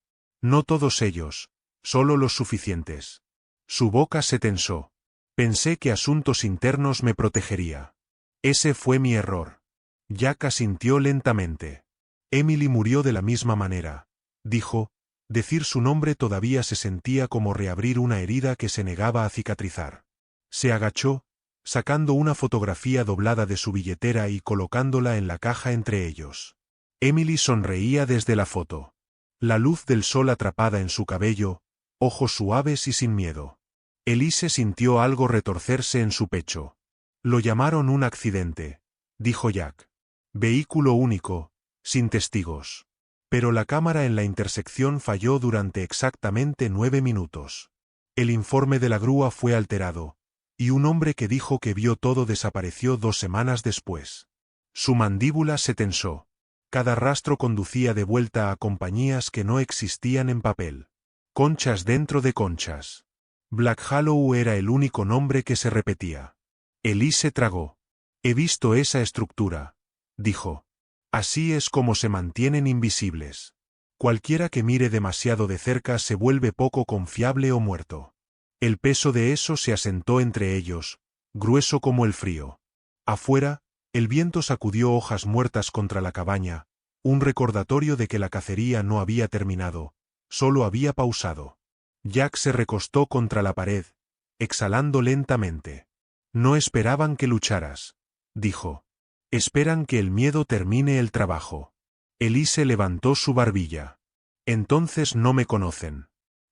No todos ellos, solo los suficientes». Su boca se tensó. «Pensé que asuntos internos me protegería. Ese fue mi error». Jack asintió lentamente. «Emily murió de la misma manera», dijo. Decir su nombre todavía se sentía como reabrir una herida que se negaba a cicatrizar. Se agachó, sacando una fotografía doblada de su billetera y colocándola en la caja entre ellos. Emily sonreía desde la foto. La luz del sol atrapada en su cabello, ojos suaves y sin miedo. Elise sintió algo retorcerse en su pecho. «Lo llamaron un accidente», dijo Jack. «Vehículo único, sin testigos. Pero la cámara en la intersección falló durante exactamente 9 minutos. El informe de la grúa fue alterado, y un hombre que dijo que vio todo desapareció 2 semanas después». Su mandíbula se tensó. Cada rastro conducía de vuelta a compañías que no existían en papel. Conchas dentro de conchas. Black Hollow era el único nombre que se repetía. Elise tragó. «He visto esa estructura», dijo. «Así es como se mantienen invisibles. Cualquiera que mire demasiado de cerca se vuelve poco confiable o muerto». El peso de eso se asentó entre ellos, grueso como el frío. Afuera, el viento sacudió hojas muertas contra la cabaña, Un recordatorio de que la cacería no había terminado, solo había pausado. Jack se recostó contra la pared, exhalando lentamente. No esperaban que lucharas, dijo. Esperan que el miedo termine el trabajo. Elise levantó su barbilla. Entonces no me conocen.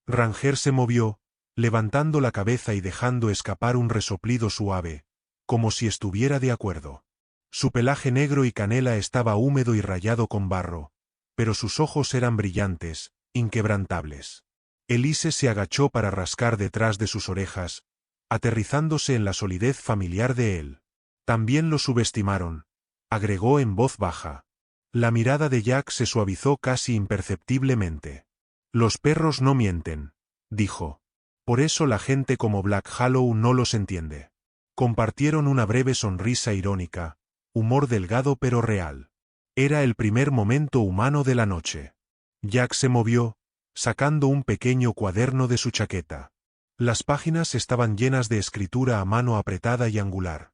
Ranger se movió, levantando la cabeza y dejando escapar un resoplido suave, como si estuviera de acuerdo. Su pelaje negro y canela estaba húmedo y rayado con barro, pero sus ojos eran brillantes, inquebrantables. Elise se agachó para rascar detrás de sus orejas, aterrizándose en la solidez familiar de él. También lo subestimaron, agregó en voz baja. La mirada de Jack se suavizó casi imperceptiblemente. Los perros no mienten, dijo. Por eso la gente como Black Hollow no los entiende. Compartieron una breve sonrisa irónica, humor delgado pero real. Era el primer momento humano de la noche. Jack se movió, sacando un pequeño cuaderno de su chaqueta. Las páginas estaban llenas de escritura a mano apretada y angular.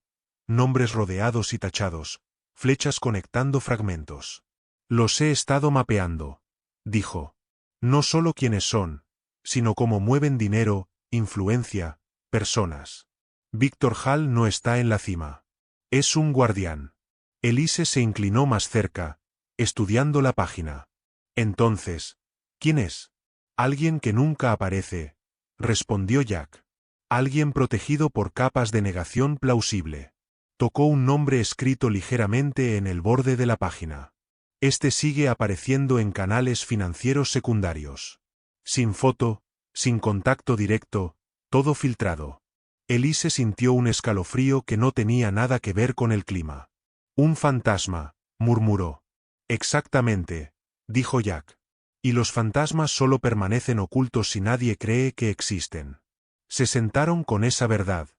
Nombres rodeados y tachados, flechas conectando fragmentos. Los he estado mapeando, dijo. No solo quiénes son, sino cómo mueven dinero, influencia, personas. Víctor Hall no está en la cima. Es un guardián. Elise se inclinó más cerca, estudiando la página. Entonces, ¿quién es? Alguien que nunca aparece, respondió Jack. Alguien protegido por capas de negación plausible. Tocó un nombre escrito ligeramente en el borde de la página. Este sigue apareciendo en canales financieros secundarios. Sin foto, sin contacto directo, todo filtrado. Elise sintió un escalofrío que no tenía nada que ver con el clima. Un fantasma, murmuró. Exactamente, dijo Jack. Y los fantasmas solo permanecen ocultos si nadie cree que existen. Se sentaron con esa verdad,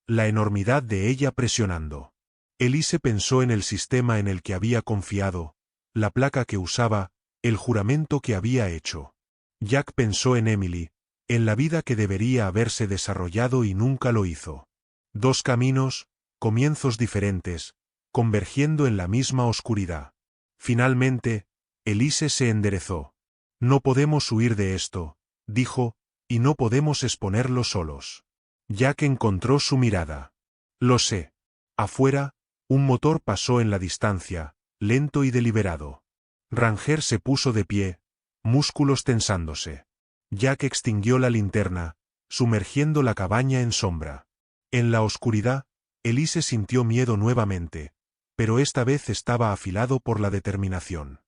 la enormidad de ella presionando. Elise pensó en el sistema en el que había confiado, la placa que usaba, el juramento que había hecho. Jack pensó en Emily, en la vida que debería haberse desarrollado y nunca lo hizo. Dos caminos, comienzos diferentes, convergiendo en la misma oscuridad. Finalmente, Elise se enderezó. No podemos huir de esto, dijo, y no podemos exponerlo solos. Jack encontró su mirada. Lo sé. Afuera, un motor pasó en la distancia, lento y deliberado. Ranger se puso de pie, músculos tensándose. Jack extinguió la linterna, sumergiendo la cabaña en sombra. En la oscuridad, Elise sintió miedo nuevamente, pero esta vez estaba afilado por la determinación.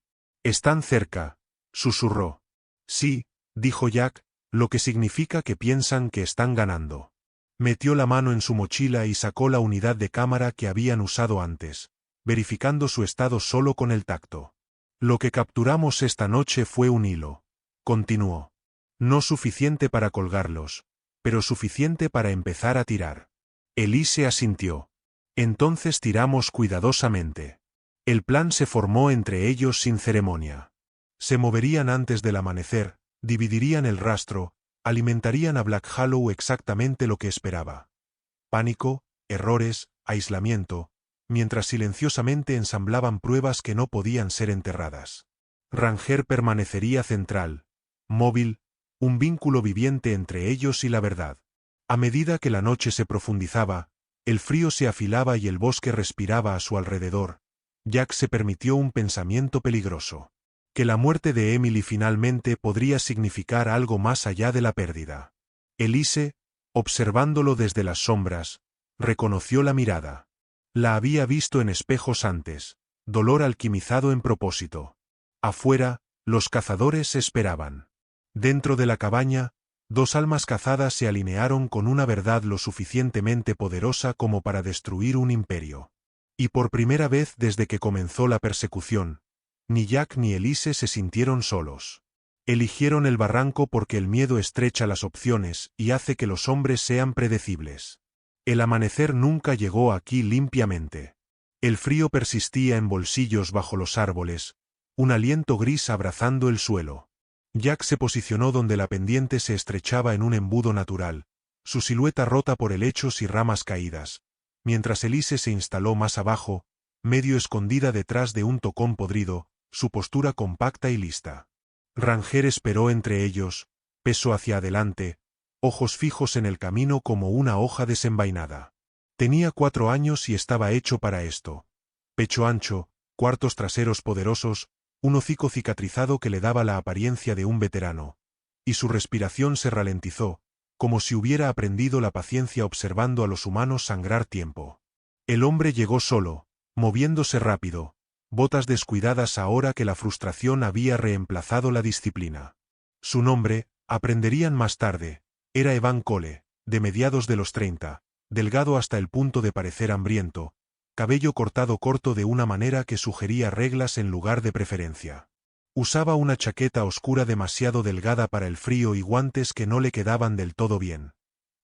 «Están cerca», susurró. «Sí», dijo Jack, lo que significa que piensan que están ganando. Metió la mano en su mochila y sacó la unidad de cámara que habían usado antes, verificando su estado solo con el tacto. «Lo que capturamos esta noche fue un hilo», continuó. «No suficiente para colgarlos, pero suficiente para empezar a tirar». Elise asintió. «Entonces tiramos cuidadosamente». El plan se formó entre ellos sin ceremonia. Se moverían antes del amanecer, dividirían el rastro, alimentarían a Black Hollow exactamente lo que esperaba. Pánico, errores, aislamiento, mientras silenciosamente ensamblaban pruebas que no podían ser enterradas. Ranger permanecería central, móvil, un vínculo viviente entre ellos y la verdad. A medida que la noche se profundizaba, el frío se afilaba y el bosque respiraba a su alrededor, Jack se permitió un pensamiento peligroso. Que la muerte de Emily finalmente podría significar algo más allá de la pérdida. Elise, observándolo desde las sombras, reconoció la mirada. La había visto en espejos antes, dolor alquimizado en propósito. Afuera, los cazadores esperaban. Dentro de la cabaña, dos almas cazadas se alinearon con una verdad lo suficientemente poderosa como para destruir un imperio. Y por primera vez desde que comenzó la persecución, ni Jack ni Elise se sintieron solos. Eligieron el barranco porque el miedo estrecha las opciones y hace que los hombres sean predecibles. El amanecer nunca llegó aquí limpiamente. El frío persistía en bolsillos bajo los árboles, un aliento gris abrazando el suelo. Jack se posicionó donde la pendiente se estrechaba en un embudo natural, su silueta rota por helechos y ramas caídas, mientras Elise se instaló más abajo, medio escondida detrás de un tocón podrido, su postura compacta y lista. Ranger esperó entre ellos, peso hacia adelante, ojos fijos en el camino como una hoja desenvainada. Tenía 4 años y estaba hecho para esto. Pecho ancho, cuartos traseros poderosos, un hocico cicatrizado que le daba la apariencia de un veterano. Y su respiración se ralentizó, como si hubiera aprendido la paciencia observando a los humanos sangrar tiempo. El hombre llegó solo, moviéndose rápido, botas descuidadas ahora que la frustración había reemplazado la disciplina. Su nombre, aprenderían más tarde, era Evan Cole, de mediados de los 30, delgado hasta el punto de parecer hambriento, cabello cortado corto de una manera que sugería reglas en lugar de preferencia. Usaba una chaqueta oscura demasiado delgada para el frío y guantes que no le quedaban del todo bien.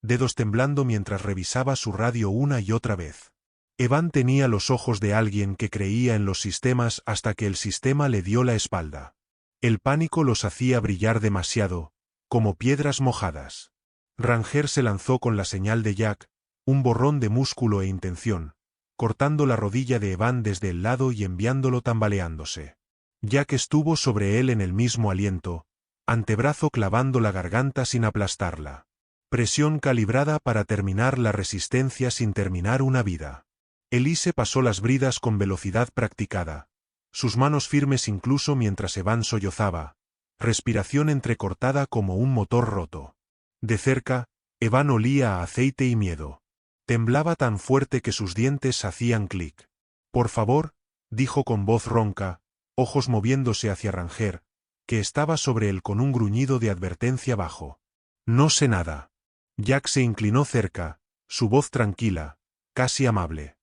Dedos temblando mientras revisaba su radio una y otra vez. Evan tenía los ojos de alguien que creía en los sistemas hasta que el sistema le dio la espalda. El pánico los hacía brillar demasiado, como piedras mojadas. Ranger se lanzó con la señal de Jack, un borrón de músculo e intención, cortando la rodilla de Evan desde el lado y enviándolo tambaleándose. Jack estuvo sobre él en el mismo aliento, antebrazo clavando la garganta sin aplastarla. Presión calibrada para terminar la resistencia sin terminar una vida. Elise pasó las bridas con velocidad practicada, sus manos firmes incluso mientras Evan sollozaba, respiración entrecortada como un motor roto. De cerca, Evan olía a aceite y miedo. Temblaba tan fuerte que sus dientes hacían clic. «Por favor», dijo con voz ronca, ojos moviéndose hacia Ranger, que estaba sobre él con un gruñido de advertencia bajo. «No sé nada». Jack se inclinó cerca, su voz tranquila, casi amable.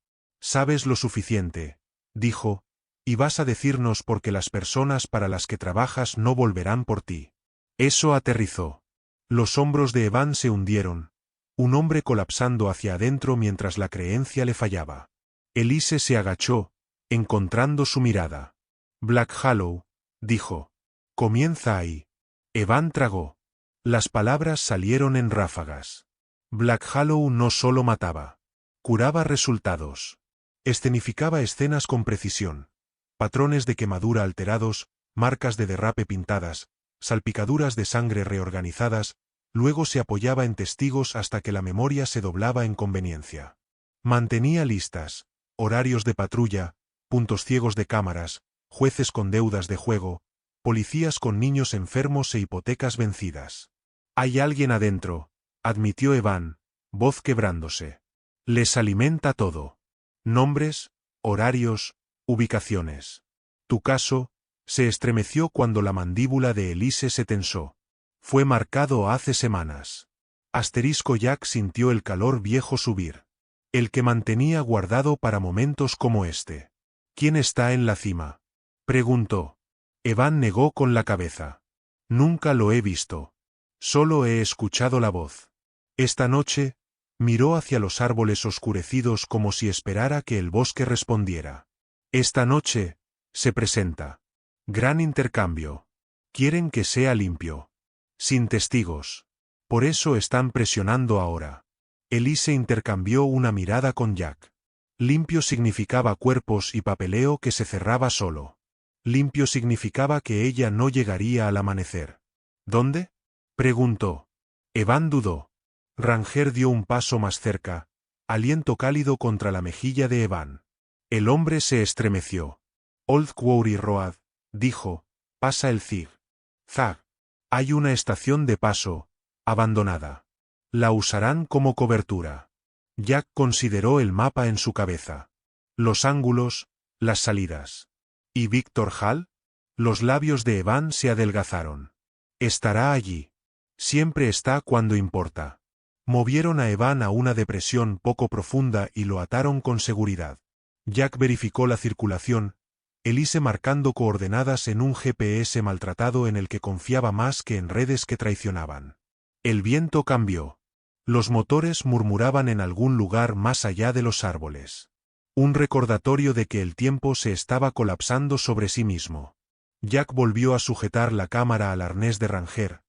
«Sabes lo suficiente», dijo, «y vas a decirnos por qué las personas para las que trabajas no volverán por ti». Eso aterrizó. Los hombros de Evan se hundieron, un hombre colapsando hacia adentro mientras la creencia le fallaba. Elise se agachó, encontrando su mirada. «Black Hollow», dijo. «Comienza ahí». Evan tragó. Las palabras salieron en ráfagas. Black Hollow no solo mataba. Curaba resultados. Escenificaba escenas con precisión. Patrones de quemadura alterados, marcas de derrape pintadas, salpicaduras de sangre reorganizadas, luego se apoyaba en testigos hasta que la memoria se doblaba en conveniencia. Mantenía listas, horarios de patrulla, puntos ciegos de cámaras, jueces con deudas de juego, policías con niños enfermos e hipotecas vencidas. «Hay alguien adentro», admitió Evan, voz quebrándose. «Les alimenta todo. Nombres, horarios, ubicaciones. Tu caso», se estremeció cuando la mandíbula de Elise se tensó. «Fue marcado hace semanas». Asterisco Jack sintió el calor viejo subir. El que mantenía guardado para momentos como este. «¿Quién está en la cima?», preguntó. Evan negó con la cabeza. «Nunca lo he visto. Solo he escuchado la voz». Esta noche, miró hacia los árboles oscurecidos como si esperara que el bosque respondiera. «Esta noche, se presenta. Gran intercambio. Quieren que sea limpio. Sin testigos. Por eso están presionando ahora». Elise intercambió una mirada con Jack. Limpio significaba cuerpos y papeleo que se cerraba solo. Limpio significaba que ella no llegaría al amanecer. «¿Dónde?», preguntó. Evan dudó. Ranger dio un paso más cerca, aliento cálido contra la mejilla de Evan. El hombre se estremeció. «Old Quarry Road», dijo, «pasa el zig-zag. Hay una estación de paso, abandonada. La usarán como cobertura». Jack consideró el mapa en su cabeza. Los ángulos, las salidas. ¿Y Victor Hall? Los labios de Evan se adelgazaron. «Estará allí. Siempre está cuando importa». Movieron a Evan a una depresión poco profunda y lo ataron con seguridad. Jack verificó la circulación, Elise marcando coordenadas en un GPS maltratado en el que confiaba más que en redes que traicionaban. El viento cambió. Los motores murmuraban en algún lugar más allá de los árboles. Un recordatorio de que el tiempo se estaba colapsando sobre sí mismo. Jack volvió a sujetar la cámara al arnés de Ranger,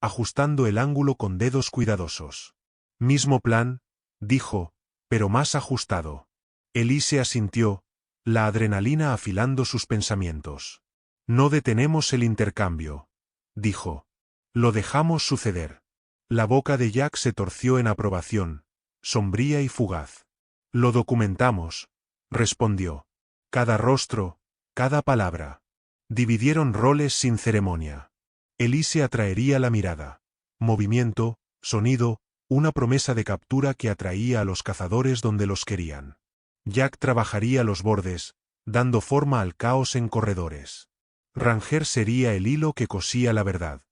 ajustando el ángulo con dedos cuidadosos. «Mismo plan», dijo, «pero más ajustado». Elise asintió, la adrenalina afilando sus pensamientos. No detenemos el intercambio, dijo. Lo dejamos suceder. La boca de Jack se torció en aprobación, sombría y fugaz. Lo documentamos, respondió. Cada rostro, cada palabra. Dividieron roles sin ceremonia. Elise atraería la mirada. Movimiento, sonido, una promesa de captura que atraía a los cazadores donde los querían. Jack trabajaría los bordes, dando forma al caos en corredores. Ranger sería el hilo que cosía la verdad.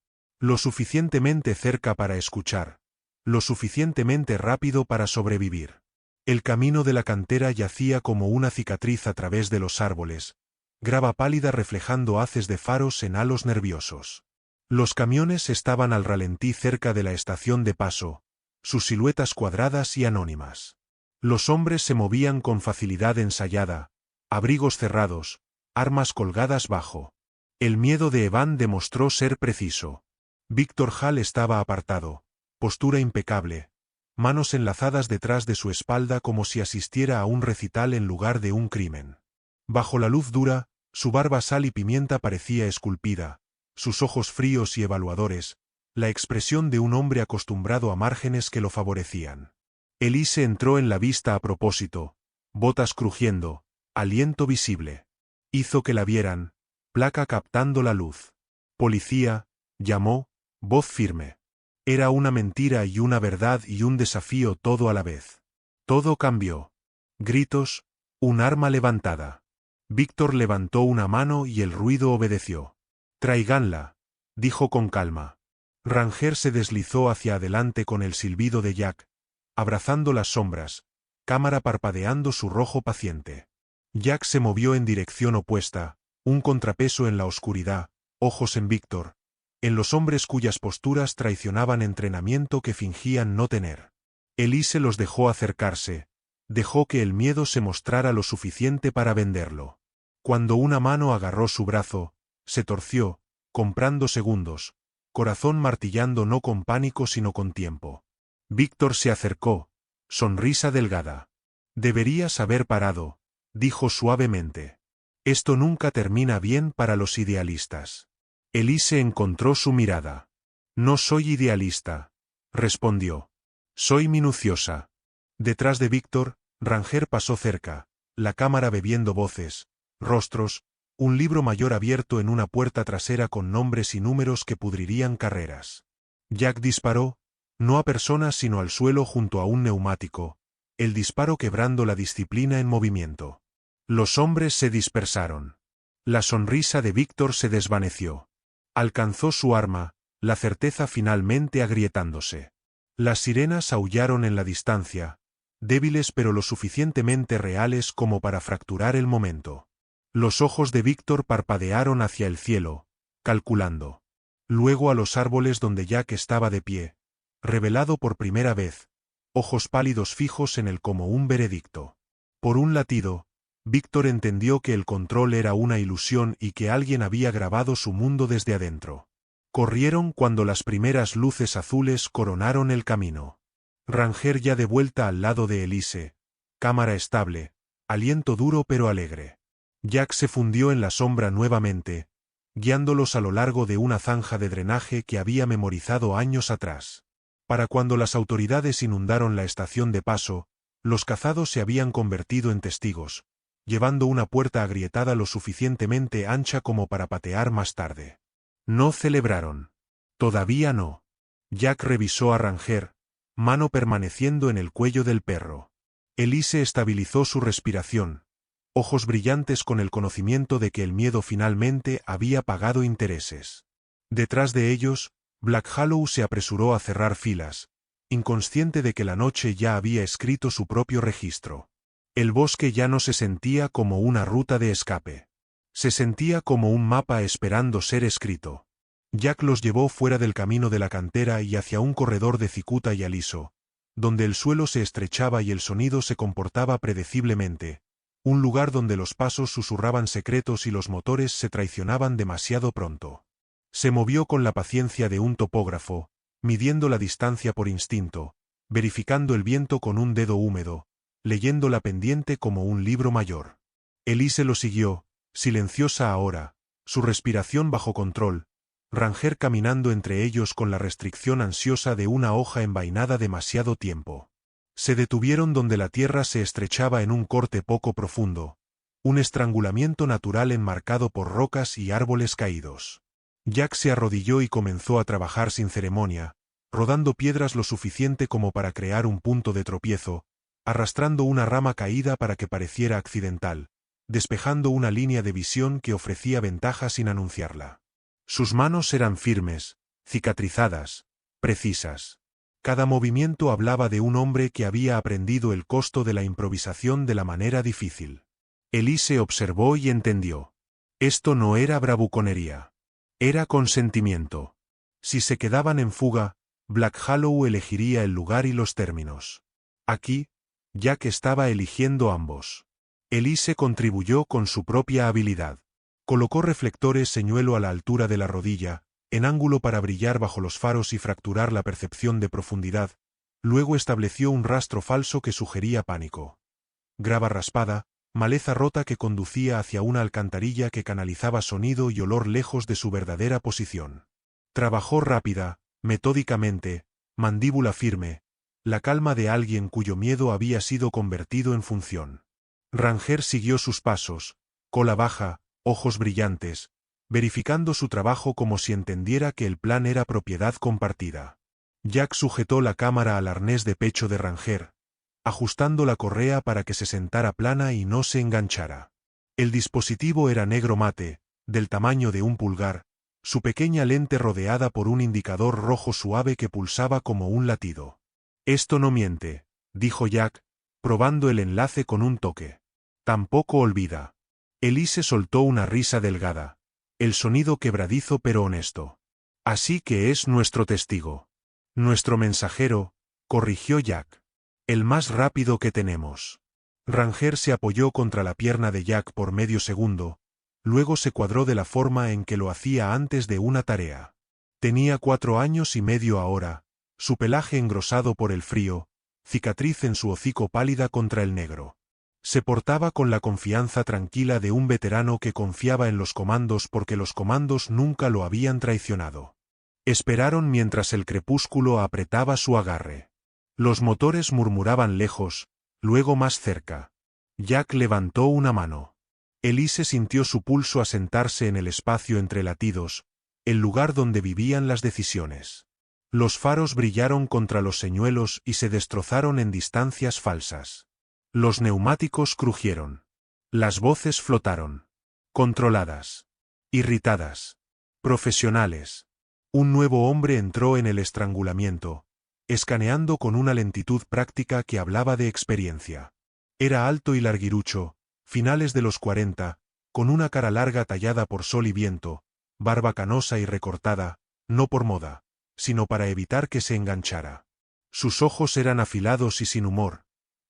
Lo suficientemente cerca para escuchar. Lo suficientemente rápido para sobrevivir. El camino de la cantera yacía como una cicatriz a través de los árboles, grava pálida reflejando haces de faros en halos nerviosos. Los camiones estaban al ralentí cerca de la estación de paso, sus siluetas cuadradas y anónimas. Los hombres se movían con facilidad ensayada, abrigos cerrados, armas colgadas bajo. El miedo de Evan demostró ser preciso. Víctor Hall estaba apartado, postura impecable, manos enlazadas detrás de su espalda como si asistiera a un recital en lugar de un crimen. Bajo la luz dura, su barba sal y pimienta parecía esculpida, sus ojos fríos y evaluadores, la expresión de un hombre acostumbrado a márgenes que lo favorecían. Elise entró en la vista a propósito, botas crujiendo, aliento visible. Hizo que la vieran, placa captando la luz. Policía, llamó, voz firme. Era una mentira y una verdad y un desafío todo a la vez. Todo cambió. Gritos, un arma levantada. Víctor levantó una mano y el ruido obedeció. Tráiganla, dijo con calma. Ranger se deslizó hacia adelante con el silbido de Jack, abrazando las sombras, cámara parpadeando su rojo paciente. Jack se movió en dirección opuesta, un contrapeso en la oscuridad, ojos en Víctor, en los hombres cuyas posturas traicionaban entrenamiento que fingían no tener. Elise los dejó acercarse, dejó que el miedo se mostrara lo suficiente para venderlo. Cuando una mano agarró su brazo, se torció, comprando segundos, corazón martillando no con pánico sino con tiempo. Víctor se acercó, sonrisa delgada. Deberías haber parado, dijo suavemente. Esto nunca termina bien para los idealistas. Elise encontró su mirada. No soy idealista, respondió. Soy minuciosa. Detrás de Víctor, Ranger pasó cerca, la cámara bebiendo voces, rostros, un libro mayor abierto en una puerta trasera con nombres y números que pudrirían carreras. Jack disparó, no a personas sino al suelo junto a un neumático, el disparo quebrando la disciplina en movimiento. Los hombres se dispersaron. La sonrisa de Víctor se desvaneció. Alcanzó su arma, la certeza finalmente agrietándose. Las sirenas aullaron en la distancia, débiles pero lo suficientemente reales como para fracturar el momento. Los ojos de Víctor parpadearon hacia el cielo, calculando. Luego a los árboles donde Jack estaba de pie, revelado por primera vez, ojos pálidos fijos en él como un veredicto. Por un latido, Víctor entendió que el control era una ilusión y que alguien había grabado su mundo desde adentro. Corrieron cuando las primeras luces azules coronaron el camino. Ranger ya de vuelta al lado de Elise, cámara estable, aliento duro pero alegre. Jack se fundió en la sombra nuevamente, guiándolos a lo largo de una zanja de drenaje que había memorizado años atrás. Para cuando las autoridades inundaron la estación de paso, los cazados se habían convertido en testigos, llevando una puerta agrietada lo suficientemente ancha como para patear más tarde. No celebraron. Todavía no. Jack revisó a Ranger, mano permaneciendo en el cuello del perro. Elise estabilizó su respiración, ojos brillantes con el conocimiento de que el miedo finalmente había pagado intereses. Detrás de ellos, Black Hollow se apresuró a cerrar filas, inconsciente de que la noche ya había escrito su propio registro. El bosque ya no se sentía como una ruta de escape. Se sentía como un mapa esperando ser escrito. Jack los llevó fuera del camino de la cantera y hacia un corredor de cicuta y aliso, donde el suelo se estrechaba y el sonido se comportaba predeciblemente, un lugar donde los pasos susurraban secretos y los motores se traicionaban demasiado pronto. Se movió con la paciencia de un topógrafo, midiendo la distancia por instinto, verificando el viento con un dedo húmedo, leyendo la pendiente como un libro mayor. Elise lo siguió, silenciosa ahora, su respiración bajo control, Ranger caminando entre ellos con la restricción ansiosa de una hoja envainada demasiado tiempo. Se detuvieron donde la tierra se estrechaba en un corte poco profundo, un estrangulamiento natural enmarcado por rocas y árboles caídos. Jack se arrodilló y comenzó a trabajar sin ceremonia, rodando piedras lo suficiente como para crear un punto de tropiezo, arrastrando una rama caída para que pareciera accidental, despejando una línea de visión que ofrecía ventaja sin anunciarla. Sus manos eran firmes, cicatrizadas, precisas. Cada movimiento hablaba de un hombre que había aprendido el costo de la improvisación de la manera difícil. Elise observó y entendió. Esto no era bravuconería. Era consentimiento. Si se quedaban en fuga, Black Hollow elegiría el lugar y los términos. Aquí, Jack estaba eligiendo ambos. Elise contribuyó con su propia habilidad. Colocó reflectores señuelo a la altura de la rodilla, en ángulo para brillar bajo los faros y fracturar la percepción de profundidad, luego estableció un rastro falso que sugería pánico. Grava raspada, maleza rota que conducía hacia una alcantarilla que canalizaba sonido y olor lejos de su verdadera posición. Trabajó rápida, metódicamente, mandíbula firme, la calma de alguien cuyo miedo había sido convertido en función. Ranger siguió sus pasos, cola baja, ojos brillantes, verificando su trabajo como si entendiera que el plan era propiedad compartida. Jack sujetó la cámara al arnés de pecho de Ranger, ajustando la correa para que se sentara plana y no se enganchara. El dispositivo era negro mate, del tamaño de un pulgar, su pequeña lente rodeada por un indicador rojo suave que pulsaba como un latido. Esto no miente, dijo Jack, probando el enlace con un toque. Tampoco olvida. Elise soltó una risa delgada, el sonido quebradizo pero honesto. Así que es nuestro testigo. Nuestro mensajero, corrigió Jack. El más rápido que tenemos. Ranger se apoyó contra la pierna de Jack por medio segundo, luego se cuadró de la forma en que lo hacía antes de una tarea. Tenía 4 años y medio ahora, su pelaje engrosado por el frío, cicatriz en su hocico pálida contra el negro. Se portaba con la confianza tranquila de un veterano que confiaba en los comandos porque los comandos nunca lo habían traicionado. Esperaron mientras el crepúsculo apretaba su agarre. Los motores murmuraban lejos, luego más cerca. Jack levantó una mano. Elise sintió su pulso asentarse en el espacio entre latidos, el lugar donde vivían las decisiones. Los faros brillaron contra los señuelos y se destrozaron en distancias falsas. Los neumáticos crujieron. Las voces flotaron. Controladas. Irritadas. Profesionales. Un nuevo hombre entró en el estrangulamiento, escaneando con una lentitud práctica que hablaba de experiencia. Era alto y larguirucho, finales de los 40, con una cara larga tallada por sol y viento, barba canosa y recortada, no por moda, sino para evitar que se enganchara. Sus ojos eran afilados y sin humor,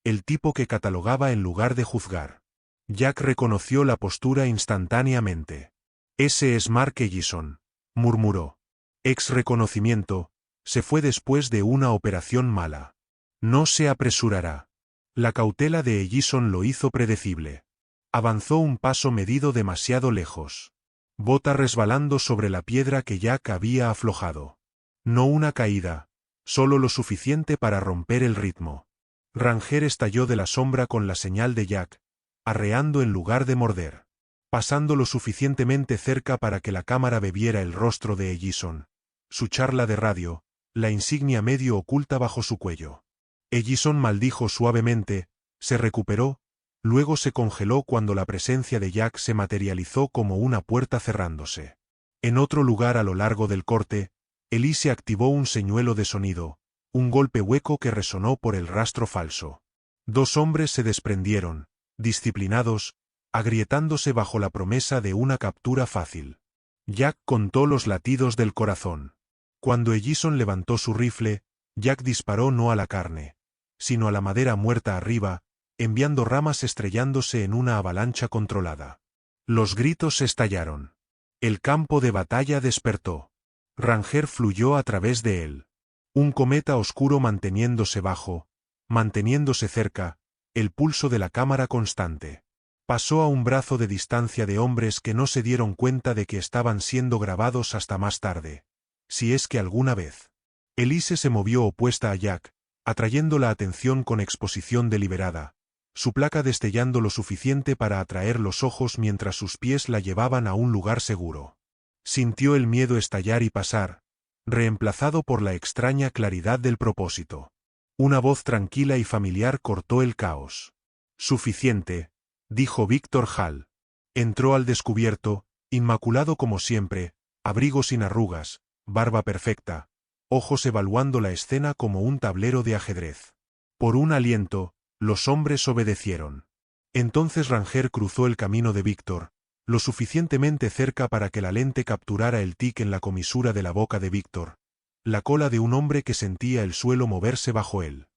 el tipo que catalogaba en lugar de juzgar. Jack reconoció la postura instantáneamente. Ese es Mark Ellison, murmuró. Ex reconocimiento, se fue después de una operación mala. No se apresurará. La cautela de Ellison lo hizo predecible. Avanzó un paso medido demasiado lejos. Bota resbalando sobre la piedra que Jack había aflojado. No una caída, solo lo suficiente para romper el ritmo. Ranger estalló de la sombra con la señal de Jack, arreando en lugar de morder. Pasando lo suficientemente cerca para que la cámara bebiera el rostro de Ellison, su charla de radio, la insignia medio oculta bajo su cuello. Ellison maldijo suavemente, se recuperó, luego se congeló cuando la presencia de Jack se materializó como una puerta cerrándose. En otro lugar a lo largo del corte, Elise activó un señuelo de sonido, un golpe hueco que resonó por el rastro falso. 2 hombres se desprendieron, disciplinados, agrietándose bajo la promesa de una captura fácil. Jack contó los latidos del corazón. Cuando Ellison levantó su rifle, Jack disparó no a la carne, sino a la madera muerta arriba, enviando ramas estrellándose en una avalancha controlada. Los gritos estallaron. El campo de batalla despertó. Ranger fluyó a través de él. Un cometa oscuro manteniéndose bajo, manteniéndose cerca, el pulso de la cámara constante. Pasó a un brazo de distancia de hombres que no se dieron cuenta de que estaban siendo grabados hasta más tarde. Si es que alguna vez. Elise se movió opuesta a Jack, atrayendo la atención con exposición deliberada, su placa destellando lo suficiente para atraer los ojos mientras sus pies la llevaban a un lugar seguro. Sintió el miedo estallar y pasar, reemplazado por la extraña claridad del propósito. Una voz tranquila y familiar cortó el caos. Suficiente, dijo Víctor Hall. Entró al descubierto, inmaculado como siempre, abrigo sin arrugas, barba perfecta, ojos evaluando la escena como un tablero de ajedrez. Por un aliento, los hombres obedecieron. Entonces Ranger cruzó el camino de Víctor, lo suficientemente cerca para que la lente capturara el tic en la comisura de la boca de Víctor, la cola de un hombre que sentía el suelo moverse bajo él.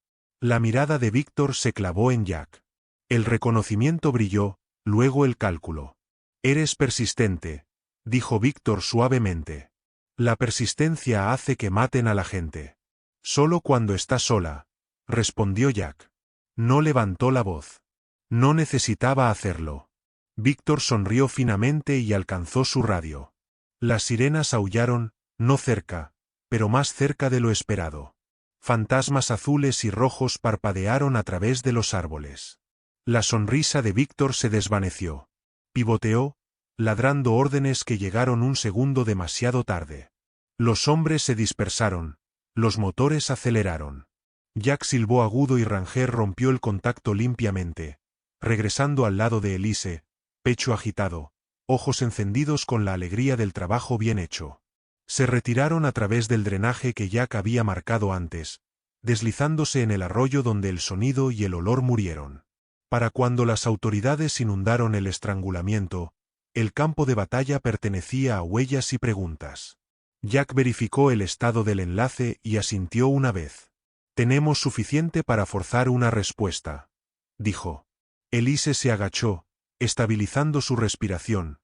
La mirada de Víctor se clavó en Jack. El reconocimiento brilló, luego el cálculo. Eres persistente, dijo Víctor suavemente. La persistencia hace que maten a la gente. Solo cuando está sola, respondió Jack. No levantó la voz. No necesitaba hacerlo. Víctor sonrió finamente y alcanzó su radio. Las sirenas aullaron, no cerca, pero más cerca de lo esperado. Fantasmas azules y rojos parpadearon a través de los árboles. La sonrisa de Víctor se desvaneció. Pivoteó, ladrando órdenes que llegaron un segundo demasiado tarde. Los hombres se dispersaron, los motores aceleraron. Jack silbó agudo y Ranger rompió el contacto limpiamente, regresando al lado de Elise, pecho agitado, ojos encendidos con la alegría del trabajo bien hecho. Se retiraron a través del drenaje que Jack había marcado antes, deslizándose en el arroyo donde el sonido y el olor murieron. Para cuando las autoridades inundaron el estrangulamiento, el campo de batalla pertenecía a huellas y preguntas. Jack verificó el estado del enlace y asintió una vez. Tenemos suficiente para forzar una respuesta, dijo. Elise se agachó, estabilizando su respiración,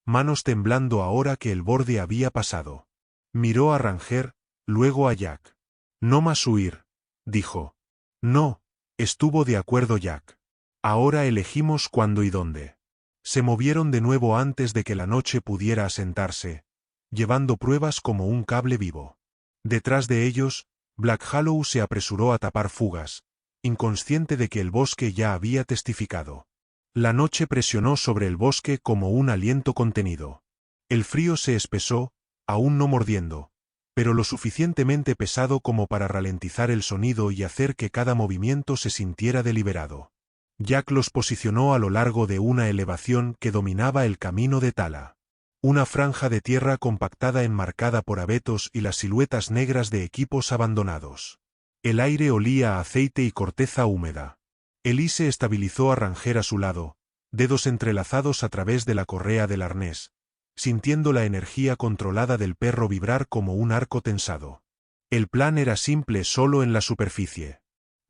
manos temblando ahora que el borde había pasado. Miró a Ranger, luego a Jack. No más huir, dijo. No, estuvo de acuerdo Jack. Ahora elegimos cuándo y dónde. Se movieron de nuevo antes de que la noche pudiera asentarse, llevando pruebas como un cable vivo. Detrás de ellos, Black Hollow se apresuró a tapar fugas, inconsciente de que el bosque ya había testificado. La noche presionó sobre el bosque como un aliento contenido. El frío se espesó, aún no mordiendo, pero lo suficientemente pesado como para ralentizar el sonido y hacer que cada movimiento se sintiera deliberado. Jack los posicionó a lo largo de una elevación que dominaba el camino de Tala. Una franja de tierra compactada enmarcada por abetos y las siluetas negras de equipos abandonados. El aire olía a aceite y corteza húmeda. Elise estabilizó a Ranger a su lado, dedos entrelazados a través de la correa del arnés, sintiendo la energía controlada del perro vibrar como un arco tensado. El plan era simple solo en la superficie.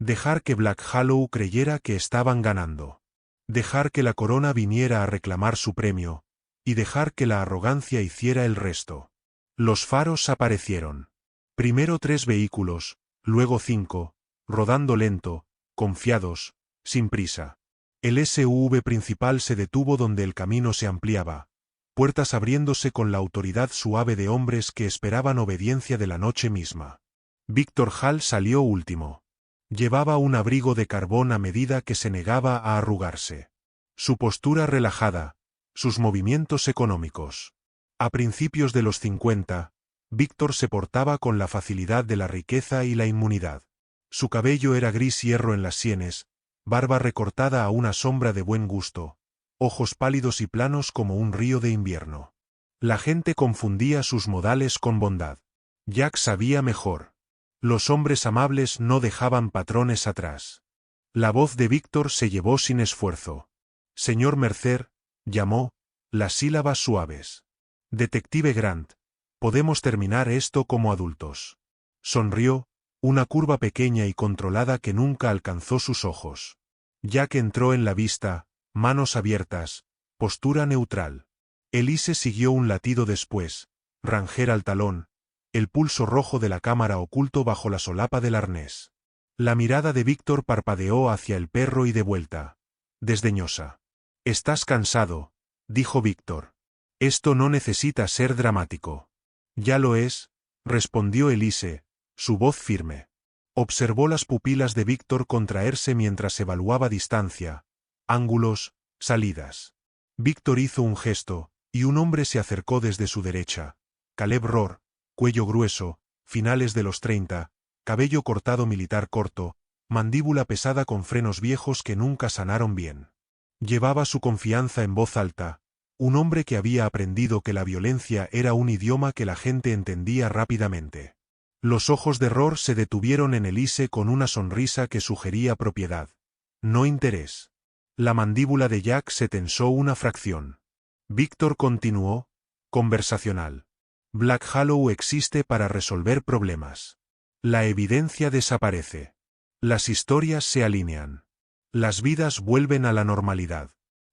Dejar que Black Hollow creyera que estaban ganando. Dejar que la corona viniera a reclamar su premio, y dejar que la arrogancia hiciera el resto. Los faros aparecieron. Primero 3 vehículos, luego 5, rodando lento, confiados, sin prisa. El SUV principal se detuvo donde el camino se ampliaba, puertas abriéndose con la autoridad suave de hombres que esperaban obediencia de la noche misma. Víctor Hall salió último. Llevaba un abrigo de carbón a medida que se negaba a arrugarse. Su postura relajada, sus movimientos económicos. A principios de los 50, Víctor se portaba con la facilidad de la riqueza y la inmunidad. Su cabello era gris hierro en las sienes, barba recortada a una sombra de buen gusto, ojos pálidos y planos como un río de invierno. La gente confundía sus modales con bondad. Jack sabía mejor. Los hombres amables no dejaban patrones atrás. La voz de Víctor se llevó sin esfuerzo. Señor Mercer, llamó, las sílabas suaves. Detective Grant, podemos terminar esto como adultos. Sonrió, una curva pequeña y controlada que nunca alcanzó sus ojos. Jack entró en la vista, manos abiertas, postura neutral. Elise siguió un latido después, Ranger al talón, el pulso rojo de la cámara oculto bajo la solapa del arnés. La mirada de Víctor parpadeó hacia el perro y de vuelta. Desdeñosa. Estás cansado, dijo Víctor. Esto no necesita ser dramático. Ya lo es, respondió Elise, su voz firme. Observó las pupilas de Víctor contraerse mientras evaluaba distancia, ángulos, salidas. Víctor hizo un gesto, y un hombre se acercó desde su derecha. Caleb Rohr, cuello grueso, finales de los 30, cabello cortado militar corto, mandíbula pesada con frenos viejos que nunca sanaron bien. Llevaba su confianza en voz alta, un hombre que había aprendido que la violencia era un idioma que la gente entendía rápidamente. Los ojos de Rohr se detuvieron en Elise con una sonrisa que sugería propiedad, no interés. La mandíbula de Jack se tensó una fracción. Víctor continuó, conversacional. Black Hollow existe para resolver problemas. La evidencia desaparece. Las historias se alinean. Las vidas vuelven a la normalidad.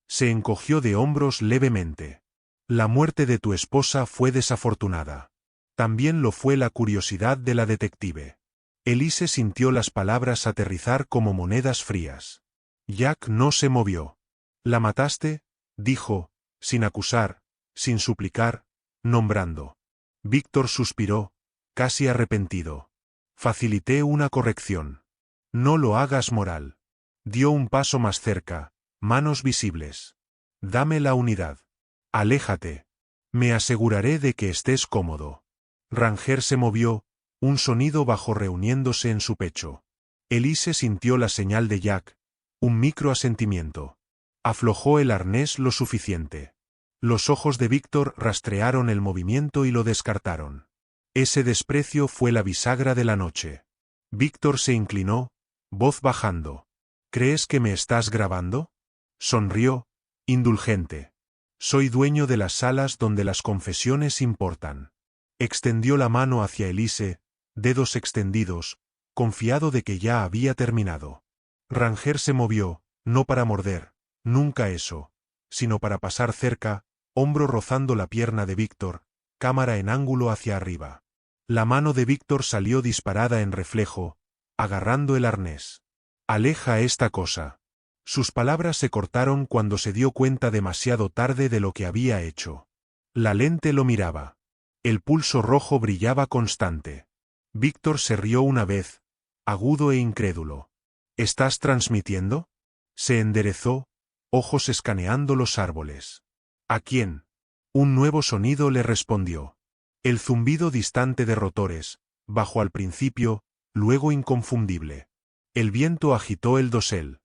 Se encogió de hombros levemente. La muerte de tu esposa fue desafortunada. También lo fue la curiosidad de la detective. Elise sintió las palabras aterrizar como monedas frías. Jack no se movió. ¿La mataste?, dijo, sin acusar, sin suplicar, nombrando. Víctor suspiró, casi arrepentido. Facilité una corrección. No lo hagas moral. Dio un paso más cerca, manos visibles. Dame la unidad. Aléjate. Me aseguraré de que estés cómodo. Ranger se movió, un sonido bajó reuniéndose en su pecho. Elise sintió la señal de Jack, un micro asentimiento. Aflojó el arnés lo suficiente. Los ojos de Víctor rastrearon el movimiento y lo descartaron. Ese desprecio fue la bisagra de la noche. Víctor se inclinó, voz bajando. ¿Crees que me estás grabando? Sonrió, indulgente. Soy dueño de las salas donde las confesiones importan. Extendió la mano hacia Elise, dedos extendidos, confiado de que ya había terminado. Ranger se movió, no para morder, nunca eso, sino para pasar cerca, hombro rozando la pierna de Víctor, cámara en ángulo hacia arriba. La mano de Víctor salió disparada en reflejo, agarrando el arnés. Aleja esta cosa. Sus palabras se cortaron cuando se dio cuenta demasiado tarde de lo que había hecho. La lente lo miraba. El pulso rojo brillaba constante. Víctor se rió una vez, agudo e incrédulo. ¿Estás transmitiendo? Se enderezó, ojos escaneando los árboles. ¿A quién? Un nuevo sonido le respondió. El zumbido distante de rotores, bajo al principio, luego inconfundible. El viento agitó el dosel.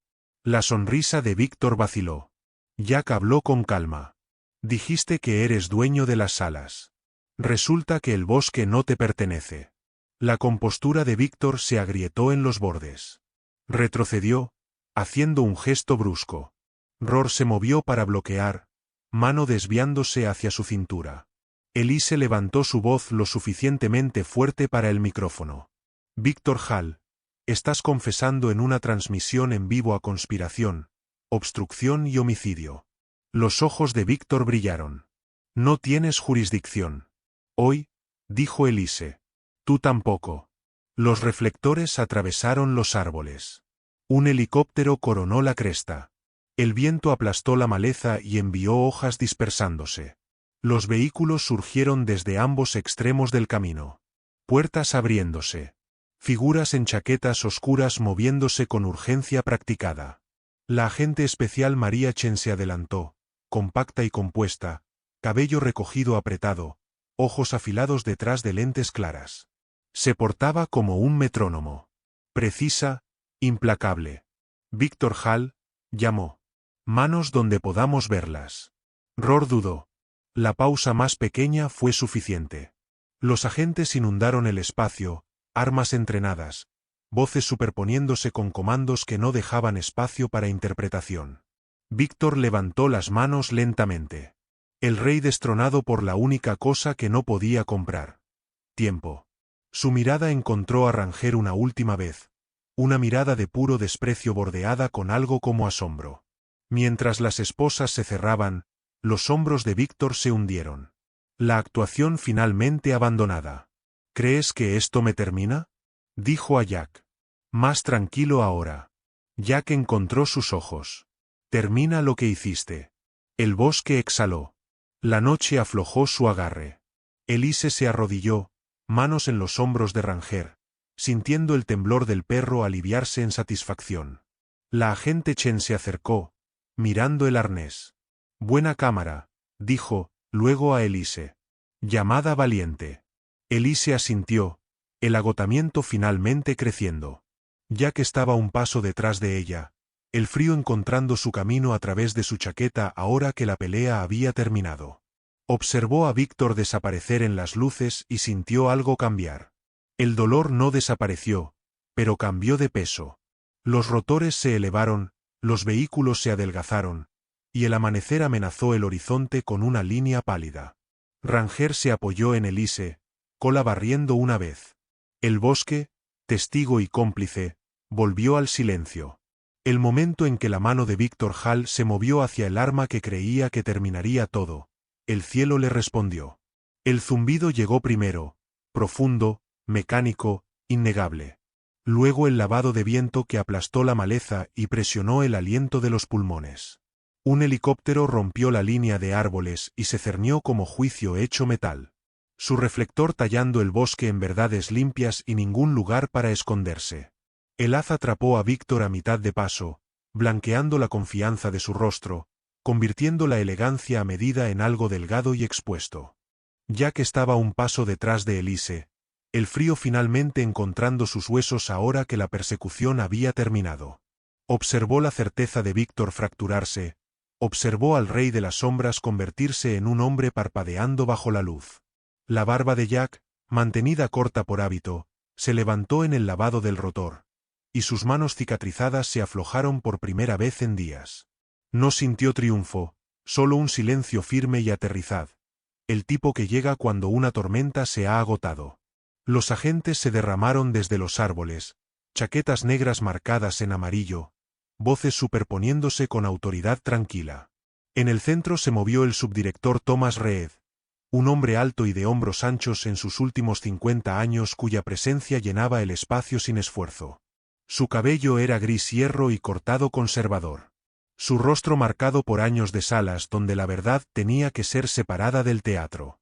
La sonrisa de Víctor vaciló. Jack habló con calma. Dijiste que eres dueño de las salas. Resulta que el bosque no te pertenece. La compostura de Víctor se agrietó en los bordes. Retrocedió, haciendo un gesto brusco. Rohr se movió para bloquear, mano desviándose hacia su cintura. Elise levantó su voz lo suficientemente fuerte para el micrófono. Víctor Hall, estás confesando en una transmisión en vivo a conspiración, obstrucción y homicidio. Los ojos de Víctor brillaron. No tienes jurisdicción. Hoy, dijo Elise. Tú tampoco. Los reflectores atravesaron los árboles. Un helicóptero coronó la cresta. El viento aplastó la maleza y envió hojas dispersándose. Los vehículos surgieron desde ambos extremos del camino. Puertas abriéndose. Figuras en chaquetas oscuras moviéndose con urgencia practicada. La agente especial María Chen se adelantó, compacta y compuesta, cabello recogido apretado, ojos afilados detrás de lentes claras. Se portaba como un metrónomo. Precisa, implacable. Víctor Hall, llamó. Manos donde podamos verlas. Rohr dudó. La pausa más pequeña fue suficiente. Los agentes inundaron el espacio, armas entrenadas, voces superponiéndose con comandos que no dejaban espacio para interpretación. Víctor levantó las manos lentamente. El rey destronado por la única cosa que no podía comprar. Tiempo. Su mirada encontró a Ranger una última vez, una mirada de puro desprecio bordeada con algo como asombro. Mientras las esposas se cerraban, los hombros de Víctor se hundieron. La actuación finalmente abandonada. ¿Crees que esto me termina? Dijo a Jack. Más tranquilo ahora. Jack encontró sus ojos. Termina lo que hiciste. El bosque exhaló. La noche aflojó su agarre. Elise se arrodilló, manos en los hombros de Ranger, sintiendo el temblor del perro aliviarse en satisfacción. La agente Chen se acercó, mirando el arnés. Buena cámara, dijo, luego a Elise. Llamada valiente. Elise asintió, el agotamiento finalmente creciendo. Ya que estaba un paso detrás de ella, el frío encontrando su camino a través de su chaqueta ahora que la pelea había terminado. Observó a Víctor desaparecer en las luces y sintió algo cambiar. El dolor no desapareció, pero cambió de peso. Los rotores se elevaron, los vehículos se adelgazaron, y el amanecer amenazó el horizonte con una línea pálida. Ranger se apoyó en Elise, cola barriendo una vez. El bosque, testigo y cómplice, volvió al silencio. El momento en que la mano de Víctor Hall se movió hacia el arma que creía que terminaría todo, el cielo le respondió. El zumbido llegó primero, profundo, mecánico, innegable. Luego el lavado de viento que aplastó la maleza y presionó el aliento de los pulmones. Un helicóptero rompió la línea de árboles y se cernió como juicio hecho metal. Su reflector tallando el bosque en verdades limpias y ningún lugar para esconderse. El haz atrapó a Víctor a mitad de paso, blanqueando la confianza de su rostro, convirtiendo la elegancia a medida en algo delgado y expuesto. Ya que estaba un paso detrás de Elise, el frío finalmente encontrando sus huesos ahora que la persecución había terminado. Observó la certeza de Víctor fracturarse, observó al rey de las sombras convertirse en un hombre parpadeando bajo la luz. La barba de Jack, mantenida corta por hábito, se levantó en el lavado del rotor, y sus manos cicatrizadas se aflojaron por primera vez en días. No sintió triunfo, solo un silencio firme y aterrizad, el tipo que llega cuando una tormenta se ha agotado. Los agentes se derramaron desde los árboles, chaquetas negras marcadas en amarillo, voces superponiéndose con autoridad tranquila. En el centro se movió el subdirector Thomas Reed, un hombre alto y de hombros anchos en sus últimos 50 años cuya presencia llenaba el espacio sin esfuerzo. Su cabello era gris hierro y cortado conservador. Su rostro marcado por años de salas donde la verdad tenía que ser separada del teatro.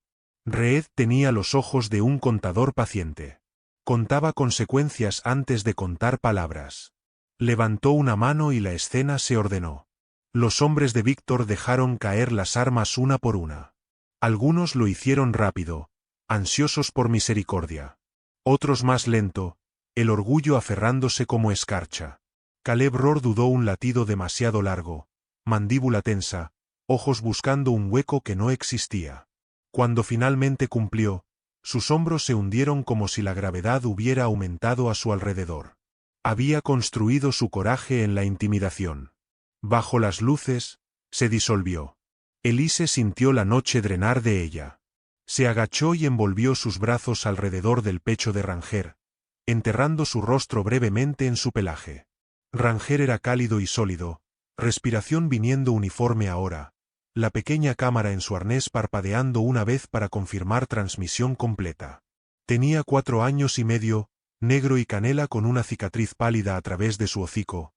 Reed tenía los ojos de un contador paciente. Contaba consecuencias antes de contar palabras. Levantó una mano y la escena se ordenó. Los hombres de Víctor dejaron caer las armas una por una. Algunos lo hicieron rápido, ansiosos por misericordia. Otros más lento, el orgullo aferrándose como escarcha. Caleb Rohr dudó un latido demasiado largo, mandíbula tensa, ojos buscando un hueco que no existía. Cuando finalmente cumplió, sus hombros se hundieron como si la gravedad hubiera aumentado a su alrededor. Había construido su coraje en la intimidación. Bajo las luces, se disolvió. Elise sintió la noche drenar de ella. Se agachó y envolvió sus brazos alrededor del pecho de Ranger, enterrando su rostro brevemente en su pelaje. Ranger era cálido y sólido, respiración viniendo uniforme ahora, la pequeña cámara en su arnés parpadeando una vez para confirmar transmisión completa. Tenía 4 años y medio, negro y canela con una cicatriz pálida a través de su hocico,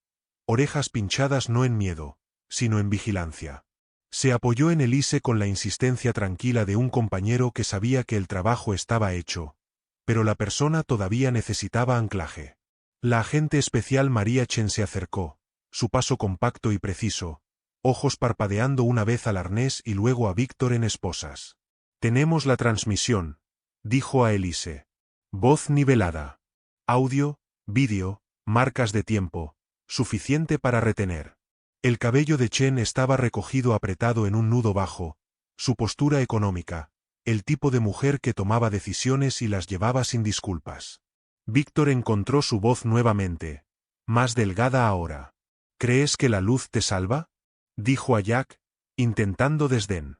orejas pinchadas no en miedo, sino en vigilancia. Se apoyó en Elise con la insistencia tranquila de un compañero que sabía que el trabajo estaba hecho, pero la persona todavía necesitaba anclaje. La agente especial María Chen se acercó, su paso compacto y preciso, ojos parpadeando una vez al arnés y luego a Víctor en esposas. «Tenemos la transmisión», dijo a Elise. Voz nivelada. Audio, vídeo, marcas de tiempo, suficiente para retener. El cabello de Chen estaba recogido apretado en un nudo bajo, su postura económica, el tipo de mujer que tomaba decisiones y las llevaba sin disculpas. Víctor encontró su voz nuevamente, más delgada ahora. «¿Crees que la luz te salva?», dijo a Jack, intentando desdén.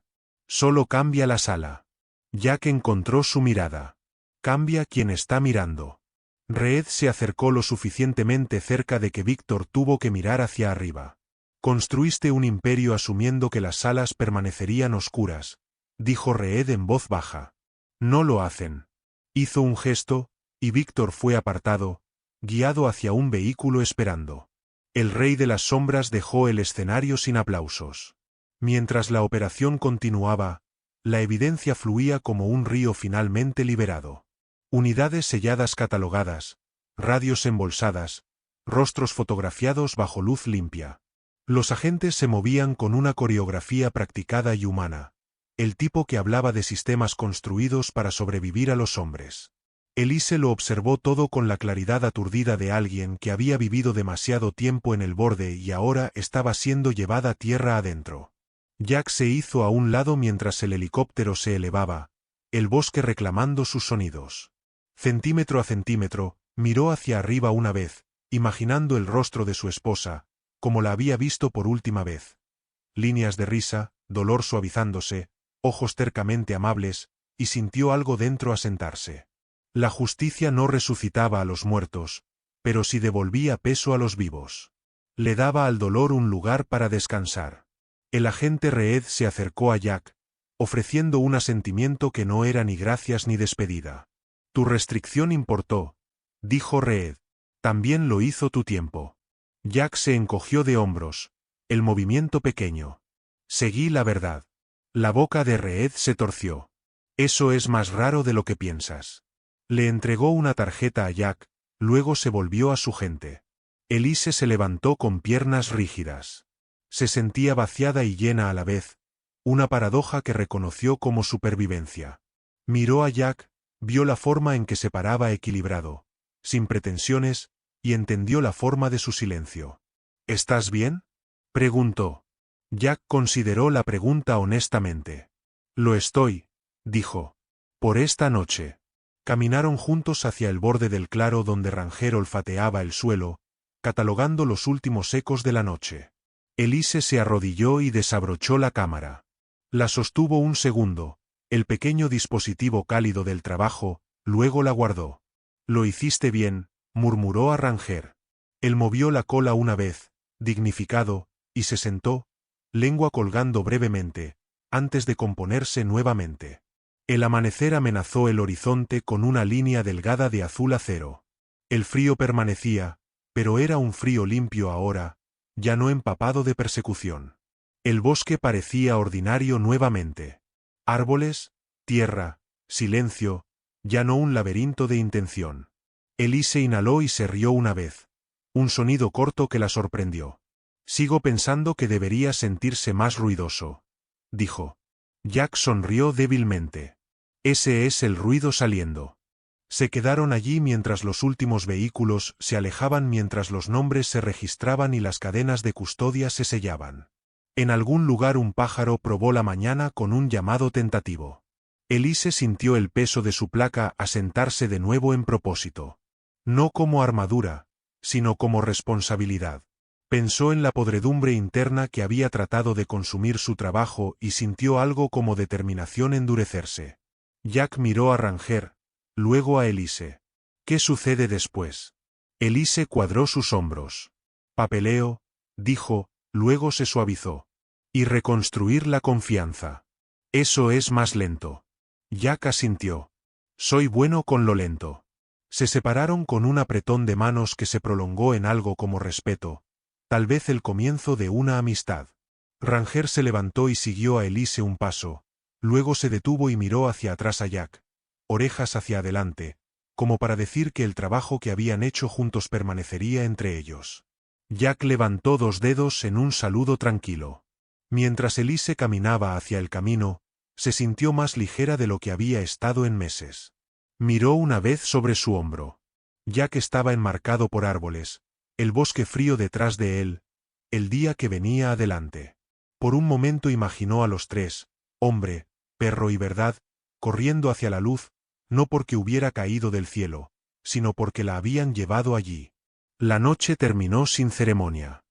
«Solo cambia la sala». Jack encontró su mirada. «Cambia quien está mirando». Reed se acercó lo suficientemente cerca de que Víctor tuvo que mirar hacia arriba. «Construiste un imperio asumiendo que las salas permanecerían oscuras», dijo Reed en voz baja. «No lo hacen». Hizo un gesto, y Víctor fue apartado, guiado hacia un vehículo esperando. El rey de las sombras dejó el escenario sin aplausos. Mientras la operación continuaba, la evidencia fluía como un río finalmente liberado. Unidades selladas catalogadas, radios embolsadas, rostros fotografiados bajo luz limpia. Los agentes se movían con una coreografía practicada y humana, el tipo que hablaba de sistemas construidos para sobrevivir a los hombres. Elise lo observó todo con la claridad aturdida de alguien que había vivido demasiado tiempo en el borde y ahora estaba siendo llevada tierra adentro. Jack se hizo a un lado mientras el helicóptero se elevaba, el bosque reclamando sus sonidos. Centímetro a centímetro, miró hacia arriba una vez, imaginando el rostro de su esposa, como la había visto por última vez. Líneas de risa, dolor suavizándose, ojos tercamente amables, y sintió algo dentro asentarse. La justicia no resucitaba a los muertos, pero sí devolvía peso a los vivos. Le daba al dolor un lugar para descansar. El agente Reed se acercó a Jack, ofreciendo un asentimiento que no era ni gracias ni despedida. Tu restricción importó, dijo Reed. También lo hizo tu tiempo. Jack se encogió de hombros, el movimiento pequeño. Seguí la verdad. La boca de Reed se torció. Eso es más raro de lo que piensas. Le entregó una tarjeta a Jack, luego se volvió a su gente. Elise se levantó con piernas rígidas. Se sentía vaciada y llena a la vez, una paradoja que reconoció como supervivencia. Miró a Jack, vio la forma en que se paraba equilibrado, sin pretensiones, y entendió la forma de su silencio. ¿Estás bien?, preguntó. Jack consideró la pregunta honestamente. Lo estoy, dijo. Por esta noche. Caminaron juntos hacia el borde del claro donde Ranger olfateaba el suelo, catalogando los últimos ecos de la noche. Elise se arrodilló y desabrochó la cámara. La sostuvo un segundo, el pequeño dispositivo cálido del trabajo, luego la guardó. Lo hiciste bien, murmuró a Ranger. Él movió la cola una vez, dignificado, y se sentó, lengua colgando brevemente, antes de componerse nuevamente. El amanecer amenazó el horizonte con una línea delgada de azul acero. El frío permanecía, pero era un frío limpio ahora, ya no empapado de persecución. El bosque parecía ordinario nuevamente. Árboles, tierra, silencio, ya no un laberinto de intención. Elise inhaló y se rió una vez. Un sonido corto que la sorprendió. Sigo pensando que debería sentirse más ruidoso, dijo. Jack sonrió débilmente. Ese es el ruido saliendo. Se quedaron allí mientras los últimos vehículos se alejaban, mientras los nombres se registraban y las cadenas de custodia se sellaban. En algún lugar un pájaro probó la mañana con un llamado tentativo. Elise sintió el peso de su placa asentarse de nuevo en propósito. No como armadura, sino como responsabilidad. Pensó en la podredumbre interna que había tratado de consumir su trabajo y sintió algo como determinación endurecerse. Jack miró a Ranger, luego a Elise. ¿Qué sucede después? Elise cuadró sus hombros. Papeleo, dijo, luego se suavizó. Y reconstruir la confianza. Eso es más lento. Jack asintió. Soy bueno con lo lento. Se separaron con un apretón de manos que se prolongó en algo como respeto, tal vez el comienzo de una amistad. Ranger se levantó y siguió a Elise un paso, luego se detuvo y miró hacia atrás a Jack, orejas hacia adelante, como para decir que el trabajo que habían hecho juntos permanecería entre ellos. Jack levantó dos dedos en un saludo tranquilo. Mientras Elise caminaba hacia el camino, se sintió más ligera de lo que había estado en meses. Miró una vez sobre su hombro. Jack estaba enmarcado por árboles, el bosque frío detrás de él, el día que venía adelante. Por un momento imaginó a los tres, hombre, perro y verdad, corriendo hacia la luz, no porque hubiera caído del cielo, sino porque la habían llevado allí. La noche terminó sin ceremonia.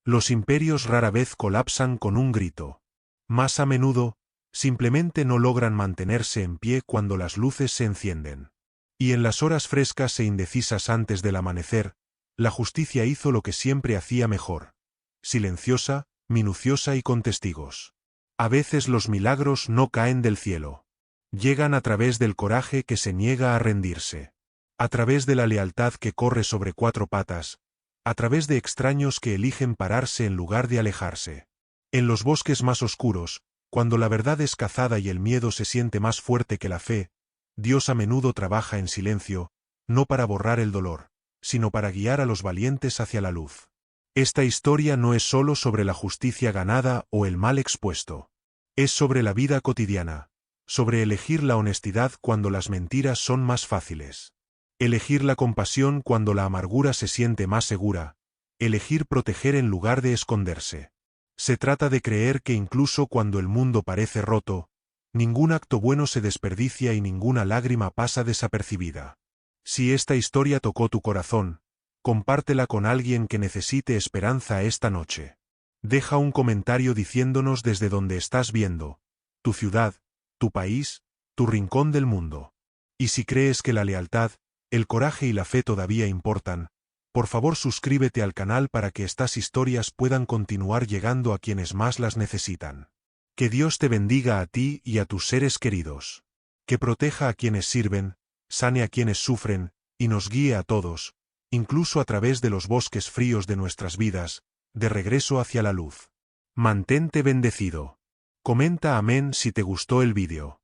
Los imperios rara vez colapsan con un grito. Más a menudo, simplemente no logran mantenerse en pie cuando las luces se encienden. Y en las horas frescas e indecisas antes del amanecer, la justicia hizo lo que siempre hacía mejor. Silenciosa, minuciosa y con testigos. A veces los milagros no caen del cielo. Llegan a través del coraje que se niega a rendirse. A través de la lealtad que corre sobre cuatro patas, a través de extraños que eligen pararse en lugar de alejarse. En los bosques más oscuros, cuando la verdad es cazada y el miedo se siente más fuerte que la fe, Dios a menudo trabaja en silencio, no para borrar el dolor, sino para guiar a los valientes hacia la luz. Esta historia no es solo sobre la justicia ganada o el mal expuesto. Es sobre la vida cotidiana, sobre elegir la honestidad cuando las mentiras son más fáciles. Elegir la compasión cuando la amargura se siente más segura, elegir proteger en lugar de esconderse. Se trata de creer que incluso cuando el mundo parece roto, ningún acto bueno se desperdicia y ninguna lágrima pasa desapercibida. Si esta historia tocó tu corazón, compártela con alguien que necesite esperanza esta noche. Deja un comentario diciéndonos desde dónde estás viendo, tu ciudad, tu país, tu rincón del mundo. Y si crees que la lealtad, el coraje y la fe todavía importan, por favor suscríbete al canal para que estas historias puedan continuar llegando a quienes más las necesitan. Que Dios te bendiga a ti y a tus seres queridos. Que proteja a quienes sirven, sane a quienes sufren, y nos guíe a todos, incluso a través de los bosques fríos de nuestras vidas, de regreso hacia la luz. Mantente bendecido. Comenta amén si te gustó el vídeo.